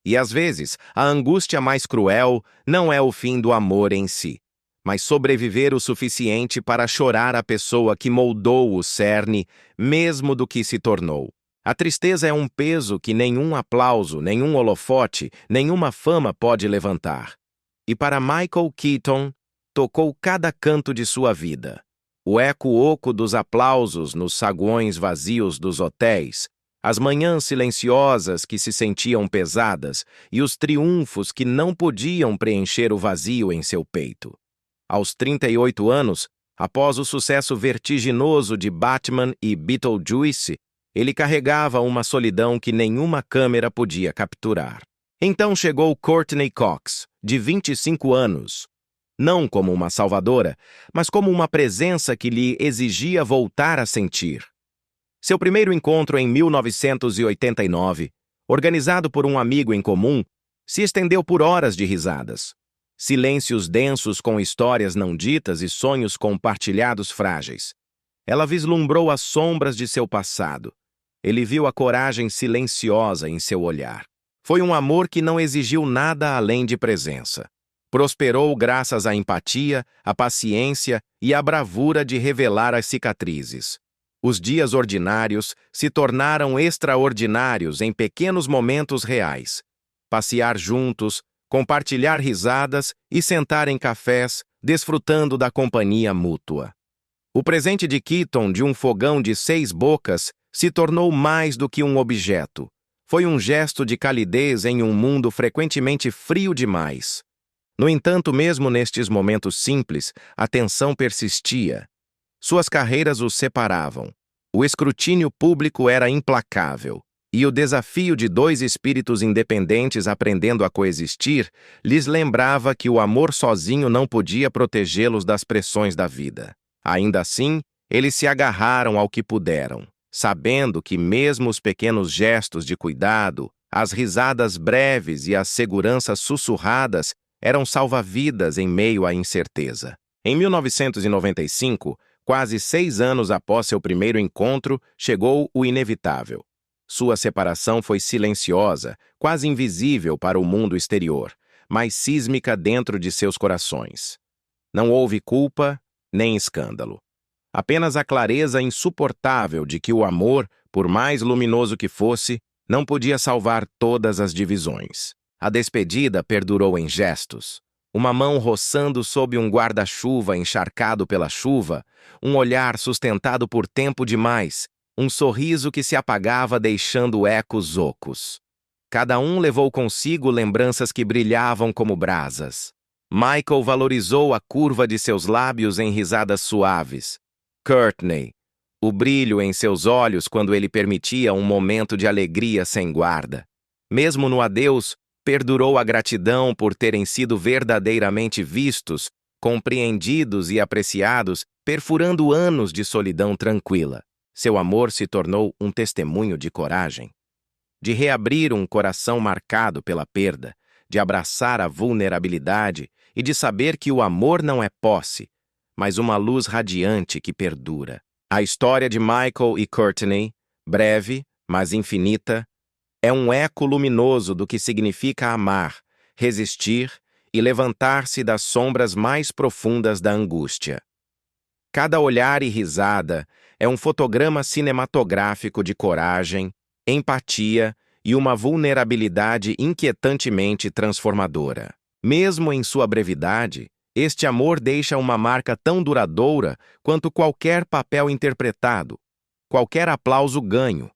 E às vezes, a angústia mais cruel não é o fim do amor em si, mas sobreviver o suficiente para chorar a pessoa que moldou o cerne, mesmo do que se tornou. A tristeza é um peso que nenhum aplauso, nenhum holofote, nenhuma fama pode levantar. E para Michael Keaton, tocou cada canto de sua vida. O eco oco dos aplausos nos saguões vazios dos hotéis, as manhãs silenciosas que se sentiam pesadas e os triunfos que não podiam preencher o vazio em seu peito. Aos 38 anos, após o sucesso vertiginoso de Batman e Beetlejuice, ele carregava uma solidão que nenhuma câmera podia capturar. Então chegou Courtney Cox, de 25 anos, não como uma salvadora, mas como uma presença que lhe exigia voltar a sentir. Seu primeiro encontro em 1989, organizado por um amigo em comum, se estendeu por horas de risadas. Silêncios densos com histórias não ditas e sonhos compartilhados frágeis. Ela vislumbrou as sombras de seu passado. Ele viu a coragem silenciosa em seu olhar. Foi um amor que não exigiu nada além de presença. Prosperou graças à empatia, à paciência e à bravura de revelar as cicatrizes. Os dias ordinários se tornaram extraordinários em pequenos momentos reais. Passear juntos, compartilhar risadas e sentar em cafés, desfrutando da companhia mútua. O presente de Keaton de um fogão de 6 bocas se tornou mais do que um objeto. Foi um gesto de calidez em um mundo frequentemente frio demais. No entanto, mesmo nestes momentos simples, a tensão persistia. Suas carreiras os separavam. O escrutínio público era implacável, e o desafio de 2 espíritos independentes aprendendo a coexistir lhes lembrava que o amor sozinho não podia protegê-los das pressões da vida. Ainda assim, eles se agarraram ao que puderam, sabendo que mesmo os pequenos gestos de cuidado, as risadas breves e as seguranças sussurradas eram salva-vidas em meio à incerteza. Em 1995, quase 6 anos após seu primeiro encontro, chegou o inevitável. Sua separação foi silenciosa, quase invisível para o mundo exterior, mas sísmica dentro de seus corações. Não houve culpa, nem escândalo. Apenas a clareza insuportável de que o amor, por mais luminoso que fosse, não podia salvar todas as divisões. A despedida perdurou em gestos. Uma mão roçando sob um guarda-chuva encharcado pela chuva, um olhar sustentado por tempo demais, um sorriso que se apagava deixando ecos ocos. Cada um levou consigo lembranças que brilhavam como brasas. Michael valorizou a curva de seus lábios em risadas suaves. Courtney, o brilho em seus olhos quando ele permitia um momento de alegria sem guarda. Mesmo no adeus, perdurou a gratidão por terem sido verdadeiramente vistos, compreendidos e apreciados, perfurando anos de solidão tranquila. Seu amor se tornou um testemunho de coragem, de reabrir um coração marcado pela perda, de abraçar a vulnerabilidade e de saber que o amor não é posse, mas uma luz radiante que perdura. A história de Michael e Courtney, breve, mas infinita, é um eco luminoso do que significa amar, resistir e levantar-se das sombras mais profundas da angústia. Cada olhar e risada é um fotograma cinematográfico de coragem, empatia e uma vulnerabilidade inquietantemente transformadora. Mesmo em sua brevidade, este amor deixa uma marca tão duradoura quanto qualquer papel interpretado, qualquer aplauso ganho.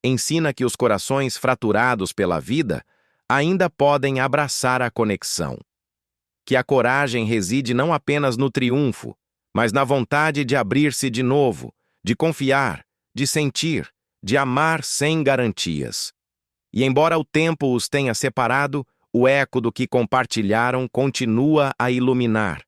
Ensina que os corações fraturados pela vida ainda podem abraçar a conexão. Que a coragem reside não apenas no triunfo, mas na vontade de abrir-se de novo, de confiar, de sentir, de amar sem garantias. E embora o tempo os tenha separado, o eco do que compartilharam continua a iluminar.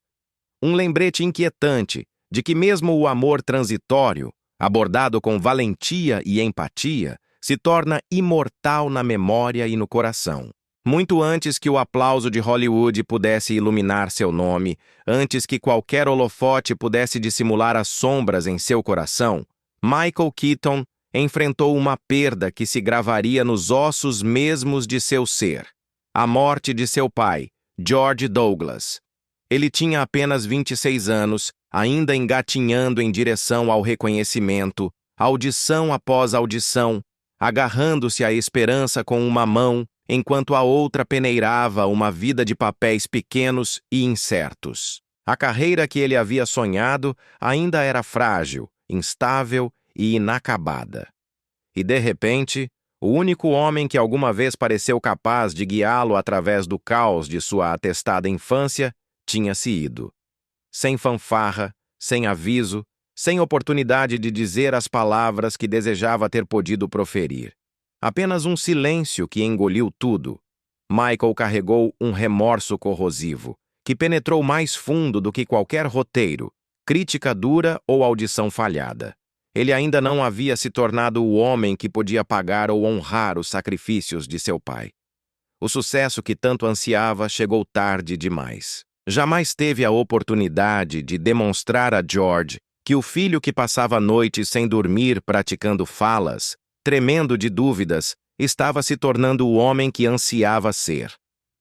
Um lembrete inquietante de que mesmo o amor transitório, abordado com valentia e empatia, se torna imortal na memória e no coração. Muito antes que o aplauso de Hollywood pudesse iluminar seu nome, antes que qualquer holofote pudesse dissimular as sombras em seu coração, Michael Keaton enfrentou uma perda que se gravaria nos ossos mesmos de seu ser. A morte de seu pai, George Douglas. Ele tinha apenas 26 anos, ainda engatinhando em direção ao reconhecimento, audição após audição, agarrando-se à esperança com uma mão, enquanto a outra peneirava uma vida de papéis pequenos e incertos. A carreira que ele havia sonhado ainda era frágil, instável e inacabada. E, de repente, o único homem que alguma vez pareceu capaz de guiá-lo através do caos de sua atestada infância tinha-se ido. Sem fanfarra, sem aviso, sem oportunidade de dizer as palavras que desejava ter podido proferir. Apenas um silêncio que engoliu tudo. Michael carregou um remorso corrosivo, que penetrou mais fundo do que qualquer roteiro, crítica dura ou audição falhada. Ele ainda não havia se tornado o homem que podia pagar ou honrar os sacrifícios de seu pai. O sucesso que tanto ansiava chegou tarde demais. Jamais teve a oportunidade de demonstrar a George que o filho que passava noites sem dormir praticando falas, tremendo de dúvidas, estava se tornando o homem que ansiava ser.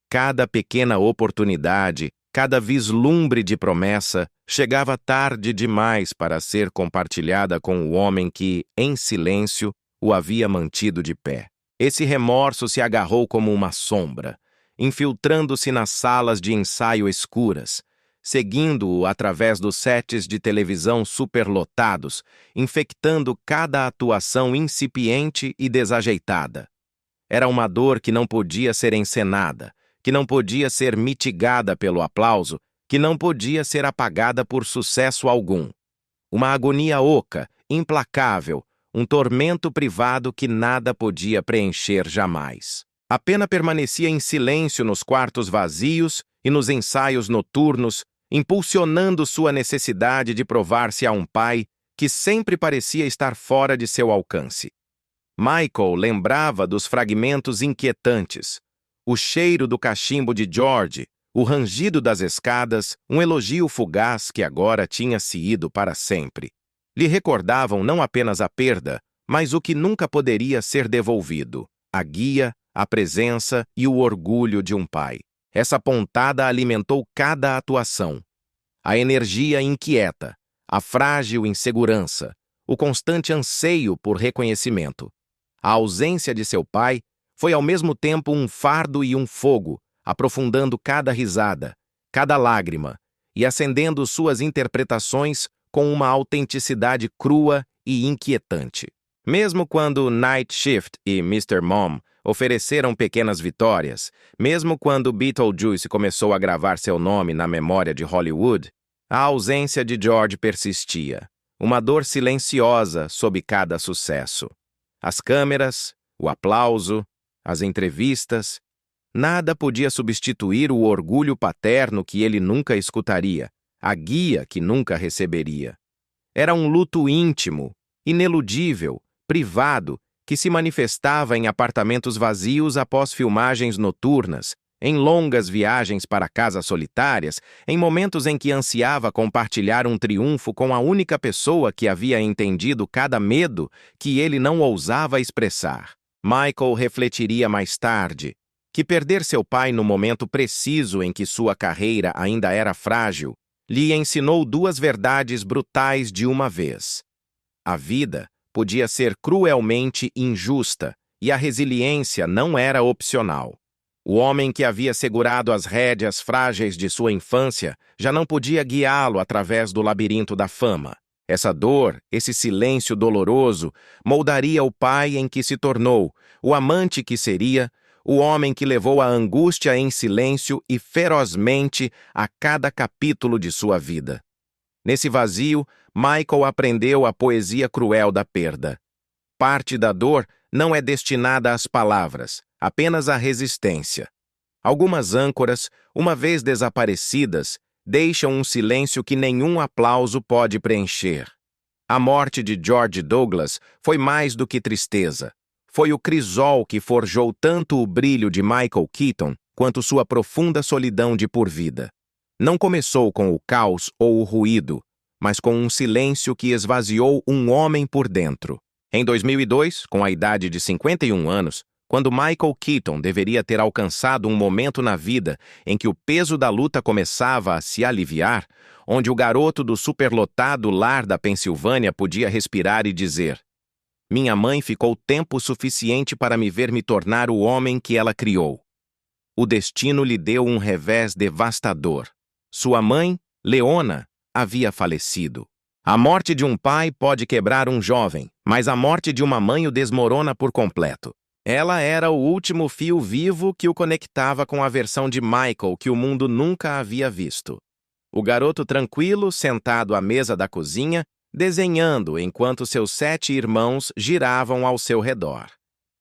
Cada pequena oportunidade, cada vislumbre de promessa, chegava tarde demais para ser compartilhada com o homem que, em silêncio, o havia mantido de pé. Esse remorso se agarrou como uma sombra, infiltrando-se nas salas de ensaio escuras, seguindo-o através dos sets de televisão superlotados, infectando cada atuação incipiente e desajeitada. Era uma dor que não podia ser encenada, que não podia ser mitigada pelo aplauso, que não podia ser apagada por sucesso algum. Uma agonia oca, implacável, um tormento privado que nada podia preencher jamais. A pena permanecia em silêncio nos quartos vazios e nos ensaios noturnos, impulsionando sua necessidade de provar-se a um pai que sempre parecia estar fora de seu alcance. Michael lembrava dos fragmentos inquietantes, o cheiro do cachimbo de George, o rangido das escadas, um elogio fugaz que agora tinha se ido para sempre. Lhe recordavam não apenas a perda, mas o que nunca poderia ser devolvido, a guia, a presença e o orgulho de um pai. Essa pontada alimentou cada atuação. A energia inquieta, a frágil insegurança, o constante anseio por reconhecimento. A ausência de seu pai foi ao mesmo tempo um fardo e um fogo, aprofundando cada risada, cada lágrima e acendendo suas interpretações com uma autenticidade crua e inquietante. Mesmo quando Night Shift e Mr. Mom ofereceram pequenas vitórias, mesmo quando Beetlejuice começou a gravar seu nome na memória de Hollywood, a ausência de George persistia, uma dor silenciosa sob cada sucesso. As câmeras, o aplauso, as entrevistas, nada podia substituir o orgulho paterno que ele nunca escutaria, a guia que nunca receberia. Era um luto íntimo, ineludível, privado, que se manifestava em apartamentos vazios após filmagens noturnas, em longas viagens para casas solitárias, em momentos em que ansiava compartilhar um triunfo com a única pessoa que havia entendido cada medo que ele não ousava expressar. Michael refletiria mais tarde que perder seu pai no momento preciso em que sua carreira ainda era frágil lhe ensinou duas verdades brutais de uma vez. A vida podia ser cruelmente injusta e a resiliência não era opcional. O homem que havia segurado as rédeas frágeis de sua infância já não podia guiá-lo através do labirinto da fama. Essa dor, esse silêncio doloroso, moldaria o pai em que se tornou, o amante que seria, o homem que levou a angústia em silêncio e ferozmente a cada capítulo de sua vida. Nesse vazio, Michael aprendeu a poesia cruel da perda. Parte da dor não é destinada às palavras, apenas à resistência. Algumas âncoras, uma vez desaparecidas, deixam um silêncio que nenhum aplauso pode preencher. A morte de George Douglas foi mais do que tristeza. Foi o crisol que forjou tanto o brilho de Michael Keaton quanto sua profunda solidão de por vida. Não começou com o caos ou o ruído, mas com um silêncio que esvaziou um homem por dentro. Em 2002, com a idade de 51 anos, quando Michael Keaton deveria ter alcançado um momento na vida em que o peso da luta começava a se aliviar, onde o garoto do superlotado lar da Pensilvânia podia respirar e dizer: "Minha mãe ficou tempo suficiente para me ver me tornar o homem que ela criou." O destino lhe deu um revés devastador. Sua mãe, Leona, havia falecido. A morte de um pai pode quebrar um jovem, mas a morte de uma mãe o desmorona por completo. Ela era o último fio vivo que o conectava com a versão de Michael que o mundo nunca havia visto. O garoto tranquilo, sentado à mesa da cozinha, desenhando enquanto seus 7 irmãos giravam ao seu redor.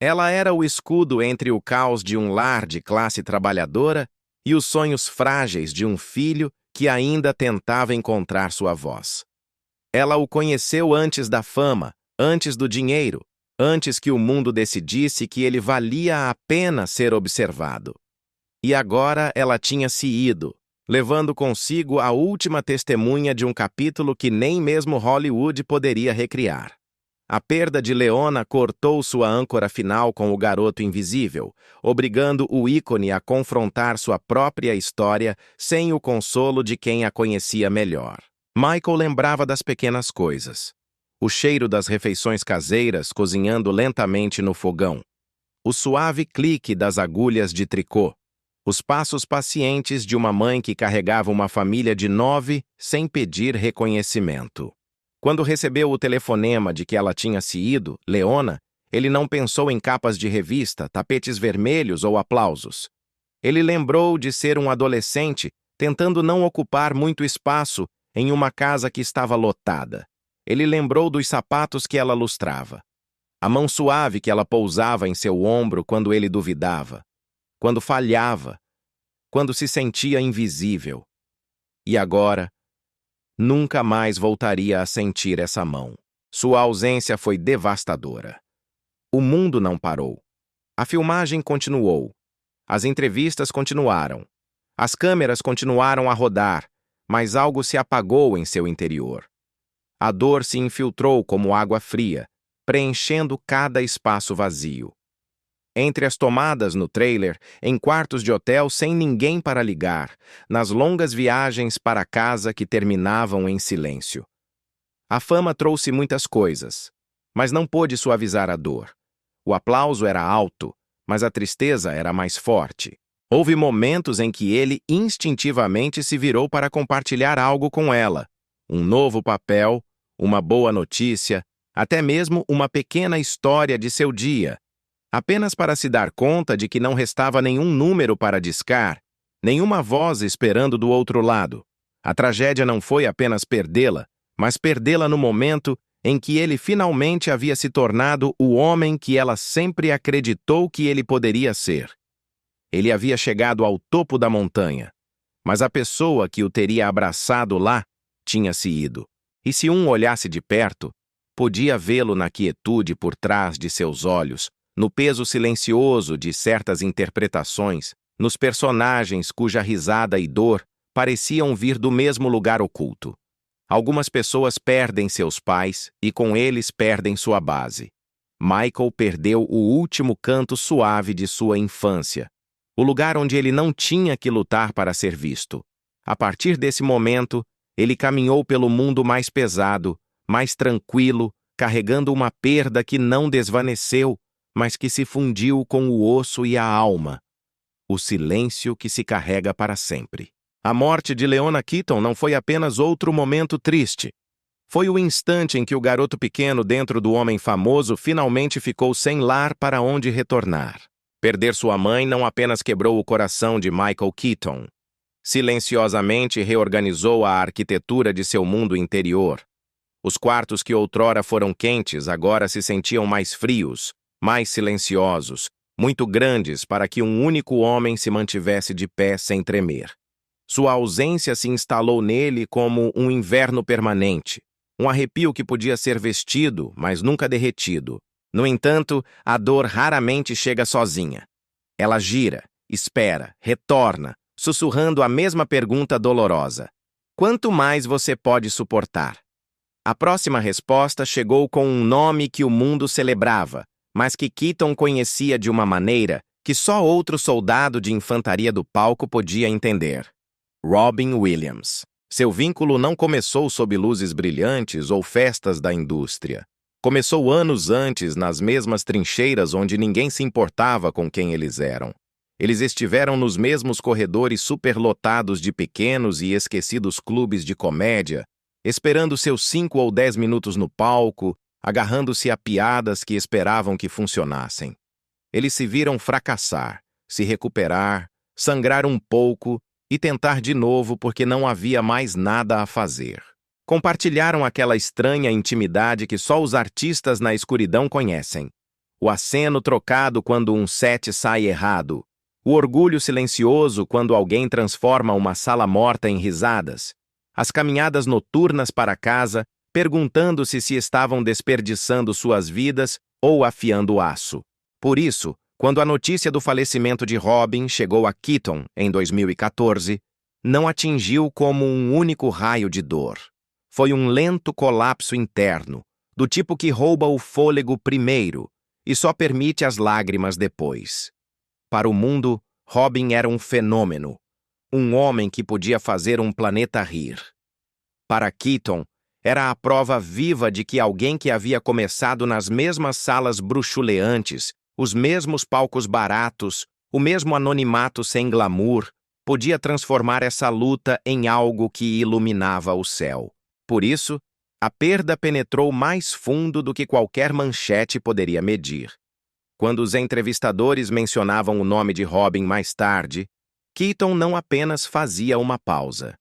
Ela era o escudo entre o caos de um lar de classe trabalhadora e os sonhos frágeis de um filho que ainda tentava encontrar sua voz. Ela o conheceu antes da fama, antes do dinheiro, antes que o mundo decidisse que ele valia a pena ser observado. E agora ela tinha se ido, levando consigo a última testemunha de um capítulo que nem mesmo Hollywood poderia recriar. A perda de Leona cortou sua âncora final com o garoto invisível, obrigando o ícone a confrontar sua própria história sem o consolo de quem a conhecia melhor. Michael lembrava das pequenas coisas. O cheiro das refeições caseiras cozinhando lentamente no fogão. O suave clique das agulhas de tricô. Os passos pacientes de uma mãe que carregava uma família de 9 sem pedir reconhecimento. Quando recebeu o telefonema de que ela tinha se ido, Leona, ele não pensou em capas de revista, tapetes vermelhos ou aplausos. Ele lembrou de ser um adolescente tentando não ocupar muito espaço em uma casa que estava lotada. Ele lembrou dos sapatos que ela lustrava. A mão suave que ela pousava em seu ombro quando ele duvidava. Quando falhava. Quando se sentia invisível. E agora, nunca mais voltaria a sentir essa mão. Sua ausência foi devastadora. O mundo não parou. A filmagem continuou. As entrevistas continuaram. As câmeras continuaram a rodar, mas algo se apagou em seu interior. A dor se infiltrou como água fria, preenchendo cada espaço vazio. Entre as tomadas no trailer, em quartos de hotel sem ninguém para ligar, nas longas viagens para casa que terminavam em silêncio. A fama trouxe muitas coisas, mas não pôde suavizar a dor. O aplauso era alto, mas a tristeza era mais forte. Houve momentos em que ele instintivamente se virou para compartilhar algo com ela. Um novo papel, uma boa notícia, até mesmo uma pequena história de seu dia, apenas para se dar conta de que não restava nenhum número para discar, nenhuma voz esperando do outro lado. A tragédia não foi apenas perdê-la, mas perdê-la no momento em que ele finalmente havia se tornado o homem que ela sempre acreditou que ele poderia ser. Ele havia chegado ao topo da montanha, mas a pessoa que o teria abraçado lá tinha se ido. E se um olhasse de perto, podia vê-lo na quietude por trás de seus olhos, no peso silencioso de certas interpretações, nos personagens cuja risada e dor pareciam vir do mesmo lugar oculto. Algumas pessoas perdem seus pais e com eles perdem sua base. Michael perdeu o último canto suave de sua infância, o lugar onde ele não tinha que lutar para ser visto. A partir desse momento, ele caminhou pelo mundo mais pesado, mais tranquilo, carregando uma perda que não desvaneceu, mas que se fundiu com o osso e a alma. O silêncio que se carrega para sempre. A morte de Leona Keaton não foi apenas outro momento triste. Foi o instante em que o garoto pequeno dentro do homem famoso finalmente ficou sem lar para onde retornar. Perder sua mãe não apenas quebrou o coração de Michael Keaton. Silenciosamente reorganizou a arquitetura de seu mundo interior. Os quartos que outrora foram quentes agora se sentiam mais frios, mais silenciosos, muito grandes para que um único homem se mantivesse de pé sem tremer. Sua ausência se instalou nele como um inverno permanente, um arrepio que podia ser vestido, mas nunca derretido. No entanto, a dor raramente chega sozinha. Ela gira, espera, retorna, sussurrando a mesma pergunta dolorosa. Quanto mais você pode suportar? A próxima resposta chegou com um nome que o mundo celebrava, mas que Keaton conhecia de uma maneira que só outro soldado de infantaria do palco podia entender. Robin Williams. Seu vínculo não começou sob luzes brilhantes ou festas da indústria. Começou anos antes nas mesmas trincheiras onde ninguém se importava com quem eles eram. Eles estiveram nos mesmos corredores superlotados de pequenos e esquecidos clubes de comédia, esperando seus 5 ou 10 minutos no palco, agarrando-se a piadas que esperavam que funcionassem. Eles se viram fracassar, se recuperar, sangrar um pouco e tentar de novo porque não havia mais nada a fazer. Compartilharam aquela estranha intimidade que só os artistas na escuridão conhecem. O aceno trocado quando um set sai errado. O orgulho silencioso quando alguém transforma uma sala morta em risadas. As caminhadas noturnas para casa, perguntando-se se estavam desperdiçando suas vidas ou afiando o aço. Por isso, quando a notícia do falecimento de Robin chegou a Keaton em 2014, não atingiu como um único raio de dor. Foi um lento colapso interno, do tipo que rouba o fôlego primeiro e só permite as lágrimas depois. Para o mundo, Robin era um fenômeno, um homem que podia fazer um planeta rir. Para Keaton, era a prova viva de que alguém que havia começado nas mesmas salas bruxuleantes, os mesmos palcos baratos, o mesmo anonimato sem glamour, podia transformar essa luta em algo que iluminava o céu. Por isso, a perda penetrou mais fundo do que qualquer manchete poderia medir. Quando os entrevistadores mencionavam o nome de Robin mais tarde, Keaton não apenas fazia uma pausa.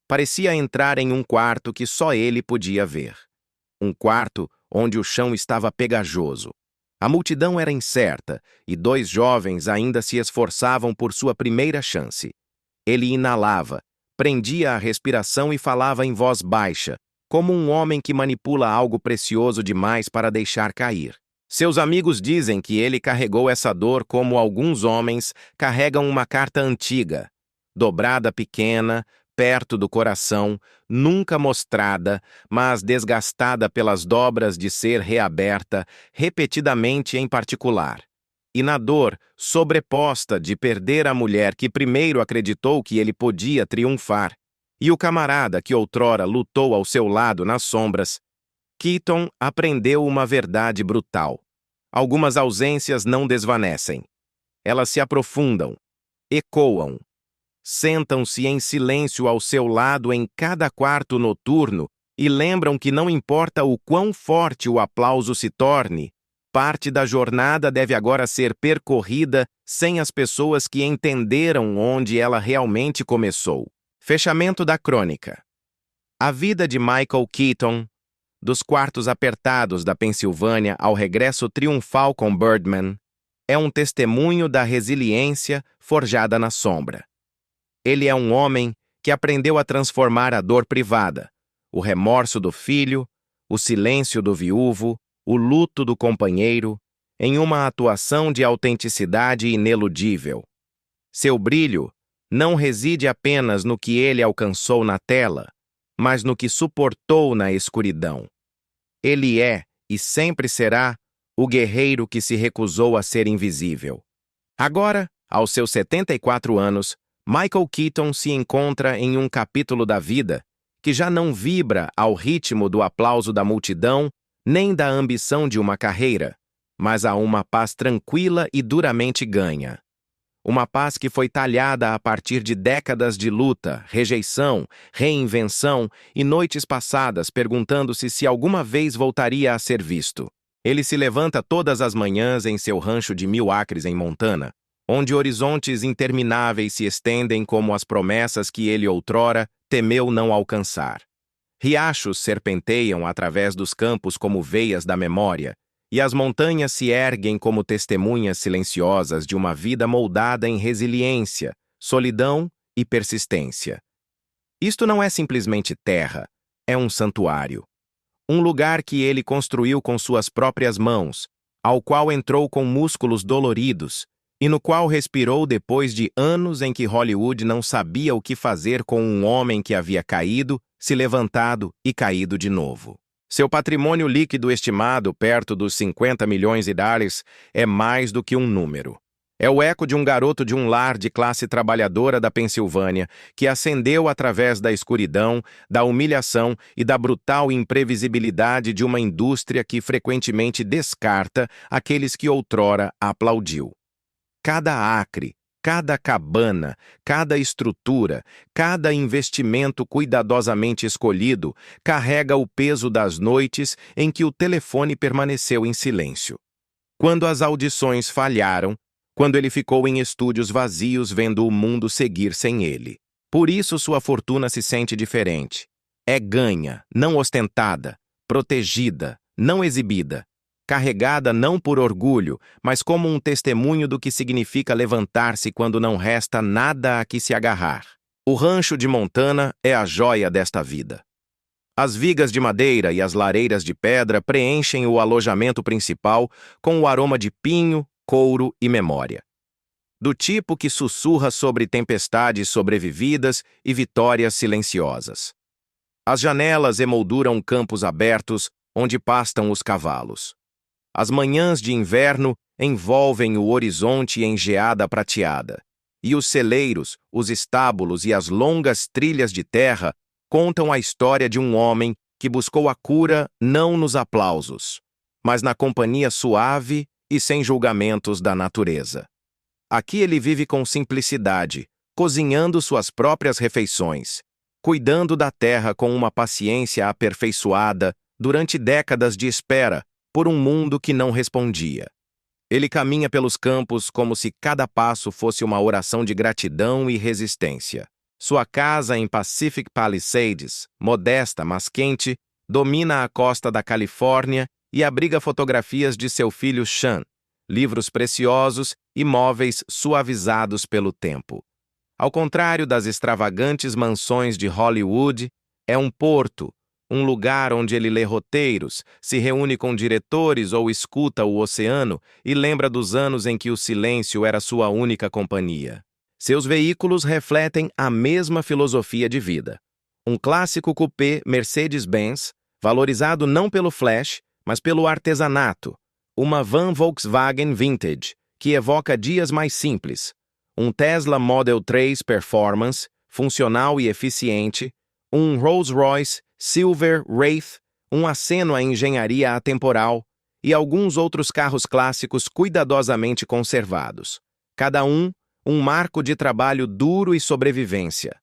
Parecia entrar em um quarto que só ele podia ver. Um quarto onde o chão estava pegajoso. A multidão era incerta e 2 jovens ainda se esforçavam por sua primeira chance. Ele inalava, prendia a respiração e falava em voz baixa, como um homem que manipula algo precioso demais para deixar cair. Seus amigos dizem que ele carregou essa dor como alguns homens carregam uma carta antiga, dobrada pequena, perto do coração, nunca mostrada, mas desgastada pelas dobras de ser reaberta, repetidamente em particular. E na dor, sobreposta de perder a mulher que primeiro acreditou que ele podia triunfar, e o camarada que outrora lutou ao seu lado nas sombras, Keaton aprendeu uma verdade brutal. Algumas ausências não desvanecem. Elas se aprofundam, ecoam. Sentam-se em silêncio ao seu lado em cada quarto noturno e lembram que não importa o quão forte o aplauso se torne, parte da jornada deve agora ser percorrida sem as pessoas que entenderam onde ela realmente começou. Fechamento da crônica. A vida de Michael Keaton, dos quartos apertados da Pensilvânia ao regresso triunfal com Birdman, é um testemunho da resiliência forjada na sombra. Ele é um homem que aprendeu a transformar a dor privada, o remorso do filho, o silêncio do viúvo, o luto do companheiro, em uma atuação de autenticidade ineludível. Seu brilho não reside apenas no que ele alcançou na tela, mas no que suportou na escuridão. Ele é, e sempre será, o guerreiro que se recusou a ser invisível. Agora, aos seus 74 anos, Michael Keaton se encontra em um capítulo da vida que já não vibra ao ritmo do aplauso da multidão nem da ambição de uma carreira, mas a uma paz tranquila e duramente ganha. Uma paz que foi talhada a partir de décadas de luta, rejeição, reinvenção e noites passadas perguntando-se se alguma vez voltaria a ser visto. Ele se levanta todas as manhãs em seu rancho de 1000 acres em Montana, onde horizontes intermináveis se estendem como as promessas que ele outrora temeu não alcançar. Riachos serpenteiam através dos campos como veias da memória, e as montanhas se erguem como testemunhas silenciosas de uma vida moldada em resiliência, solidão e persistência. Isto não é simplesmente terra, é um santuário. Um lugar que ele construiu com suas próprias mãos, ao qual entrou com músculos doloridos, e no qual respirou depois de anos em que Hollywood não sabia o que fazer com um homem que havia caído, se levantado e caído de novo. Seu patrimônio líquido estimado perto dos 50 milhões de dólares é mais do que um número. É o eco de um garoto de um lar de classe trabalhadora da Pensilvânia que ascendeu através da escuridão, da humilhação e da brutal imprevisibilidade de uma indústria que frequentemente descarta aqueles que outrora aplaudiu. Cada acre, cada cabana, cada estrutura, cada investimento cuidadosamente escolhido carrega o peso das noites em que o telefone permaneceu em silêncio. Quando as audições falharam, quando ele ficou em estúdios vazios vendo o mundo seguir sem ele. Por isso sua fortuna se sente diferente. É ganha, não ostentada, protegida, não exibida. Carregada não por orgulho, mas como um testemunho do que significa levantar-se quando não resta nada a que se agarrar. O rancho de Montana é a joia desta vida. As vigas de madeira e as lareiras de pedra preenchem o alojamento principal com o aroma de pinho, couro e memória. Do tipo que sussurra sobre tempestades sobrevividas e vitórias silenciosas. As janelas emolduram campos abertos onde pastam os cavalos. As manhãs de inverno envolvem o horizonte em geada prateada, e os celeiros, os estábulos e as longas trilhas de terra contam a história de um homem que buscou a cura não nos aplausos, mas na companhia suave e sem julgamentos da natureza. Aqui ele vive com simplicidade, cozinhando suas próprias refeições, cuidando da terra com uma paciência aperfeiçoada durante décadas de espera por um mundo que não respondia. Ele caminha pelos campos como se cada passo fosse uma oração de gratidão e resistência. Sua casa em Pacific Palisades, modesta mas quente, domina a costa da Califórnia e abriga fotografias de seu filho Sean, livros preciosos e móveis suavizados pelo tempo. Ao contrário das extravagantes mansões de Hollywood, é um porto, um lugar onde ele lê roteiros, se reúne com diretores ou escuta o oceano e lembra dos anos em que o silêncio era sua única companhia. Seus veículos refletem a mesma filosofia de vida. Um clássico coupé Mercedes-Benz, valorizado não pelo flash, mas pelo artesanato. Uma van Volkswagen Vintage, que evoca dias mais simples. Um Tesla Model 3 Performance, funcional e eficiente. Um Rolls-Royce Silver Wraith, um aceno à engenharia atemporal, e alguns outros carros clássicos cuidadosamente conservados. Cada um marco de trabalho duro e sobrevivência.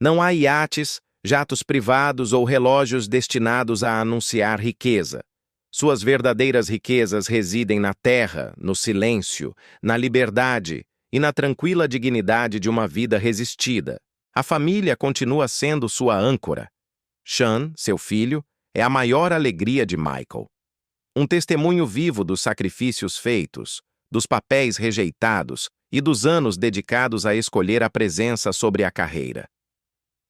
Não há iates, jatos privados ou relógios destinados a anunciar riqueza. Suas verdadeiras riquezas residem na terra, no silêncio, na liberdade e na tranquila dignidade de uma vida resistida. A família continua sendo sua âncora. Sean, seu filho, é a maior alegria de Michael. Um testemunho vivo dos sacrifícios feitos, dos papéis rejeitados e dos anos dedicados a escolher a presença sobre a carreira.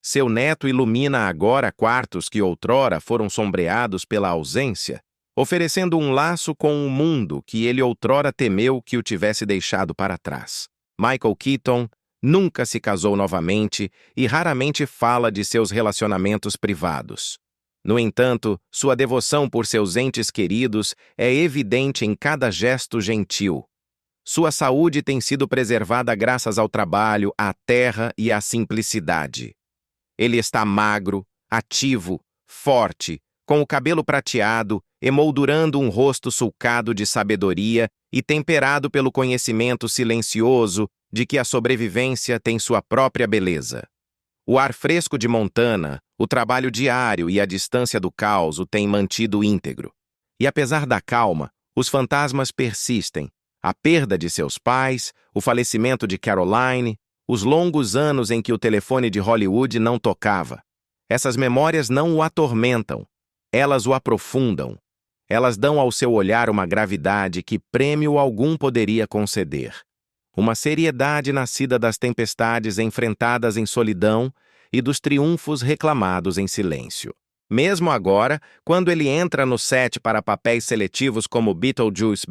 Seu neto ilumina agora quartos que outrora foram sombreados pela ausência, oferecendo um laço com o mundo que ele outrora temeu que o tivesse deixado para trás. Michael Keaton nunca se casou novamente e raramente fala de seus relacionamentos privados. No entanto, sua devoção por seus entes queridos é evidente em cada gesto gentil. Sua saúde tem sido preservada graças ao trabalho, à terra e à simplicidade. Ele está magro, ativo, forte, com o cabelo prateado, emoldurando um rosto sulcado de sabedoria e temperado pelo conhecimento silencioso de que a sobrevivência tem sua própria beleza. O ar fresco de Montana, o trabalho diário e a distância do caos o têm mantido íntegro. E apesar da calma, os fantasmas persistem. A perda de seus pais, o falecimento de Caroline, os longos anos em que o telefone de Hollywood não tocava. Essas memórias não o atormentam, elas o aprofundam. Elas dão ao seu olhar uma gravidade que prêmio algum poderia conceder. Uma seriedade nascida das tempestades enfrentadas em solidão e dos triunfos reclamados em silêncio. Mesmo agora, quando ele entra no set para papéis seletivos como Beetlejuice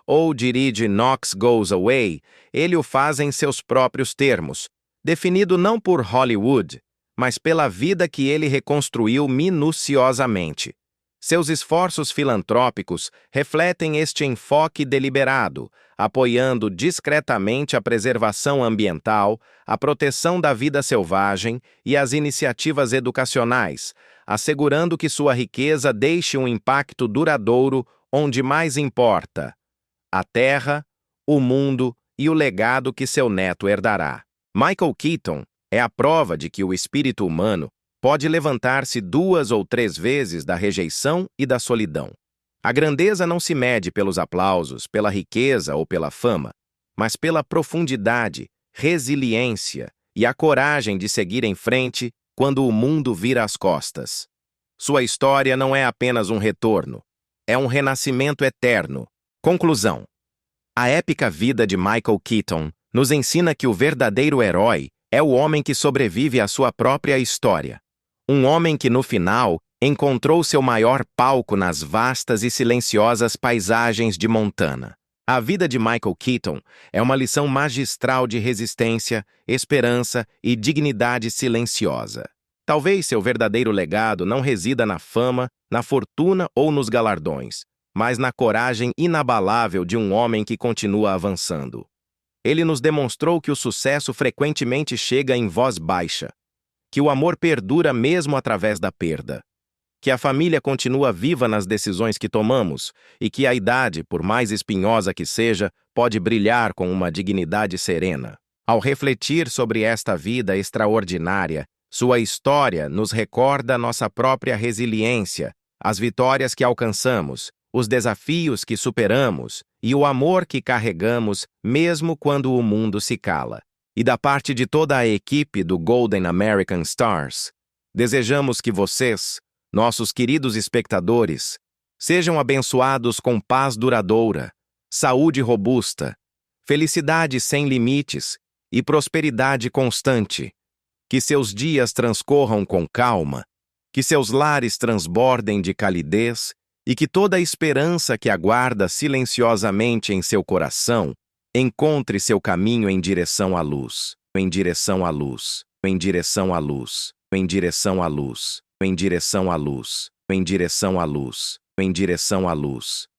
ou dirige Knox Goes Away, ele o faz em seus próprios termos, definido não por Hollywood, mas pela vida que ele reconstruiu minuciosamente. Seus esforços filantrópicos refletem este enfoque deliberado, apoiando discretamente a preservação ambiental, a proteção da vida selvagem e as iniciativas educacionais, assegurando que sua riqueza deixe um impacto duradouro onde mais importa: a terra, o mundo e o legado que seu neto herdará. Michael Keaton é a prova de que o espírito humano pode levantar-se 2 ou 3 vezes da rejeição e da solidão. A grandeza não se mede pelos aplausos, pela riqueza ou pela fama, mas pela profundidade, resiliência e a coragem de seguir em frente quando o mundo vira as costas. Sua história não é apenas um retorno, é um renascimento eterno. Conclusão: a épica vida de Michael Keaton nos ensina que o verdadeiro herói é o homem que sobrevive à sua própria história. Um homem que, no final, encontrou seu maior palco nas vastas e silenciosas paisagens de Montana. A vida de Michael Keaton é uma lição magistral de resistência, esperança e dignidade silenciosa. Talvez seu verdadeiro legado não resida na fama, na fortuna ou nos galardões, mas na coragem inabalável de um homem que continua avançando. Ele nos demonstrou que o sucesso frequentemente chega em voz baixa, que o amor perdura mesmo através da perda, que a família continua viva nas decisões que tomamos e que a idade, por mais espinhosa que seja, pode brilhar com uma dignidade serena. Ao refletir sobre esta vida extraordinária, sua história nos recorda nossa própria resiliência, as vitórias que alcançamos, os desafios que superamos e o amor que carregamos mesmo quando o mundo se cala. E da parte de toda a equipe do Golden American Stars, desejamos que vocês, nossos queridos espectadores, sejam abençoados com paz duradoura, saúde robusta, felicidade sem limites e prosperidade constante. Que seus dias transcorram com calma, que seus lares transbordem de calidez e que toda a esperança que aguarda silenciosamente em seu coração encontre seu caminho em direção à luz, em direção à luz, em direção à luz, em direção à luz, em direção à luz, em direção à luz, em direção à luz.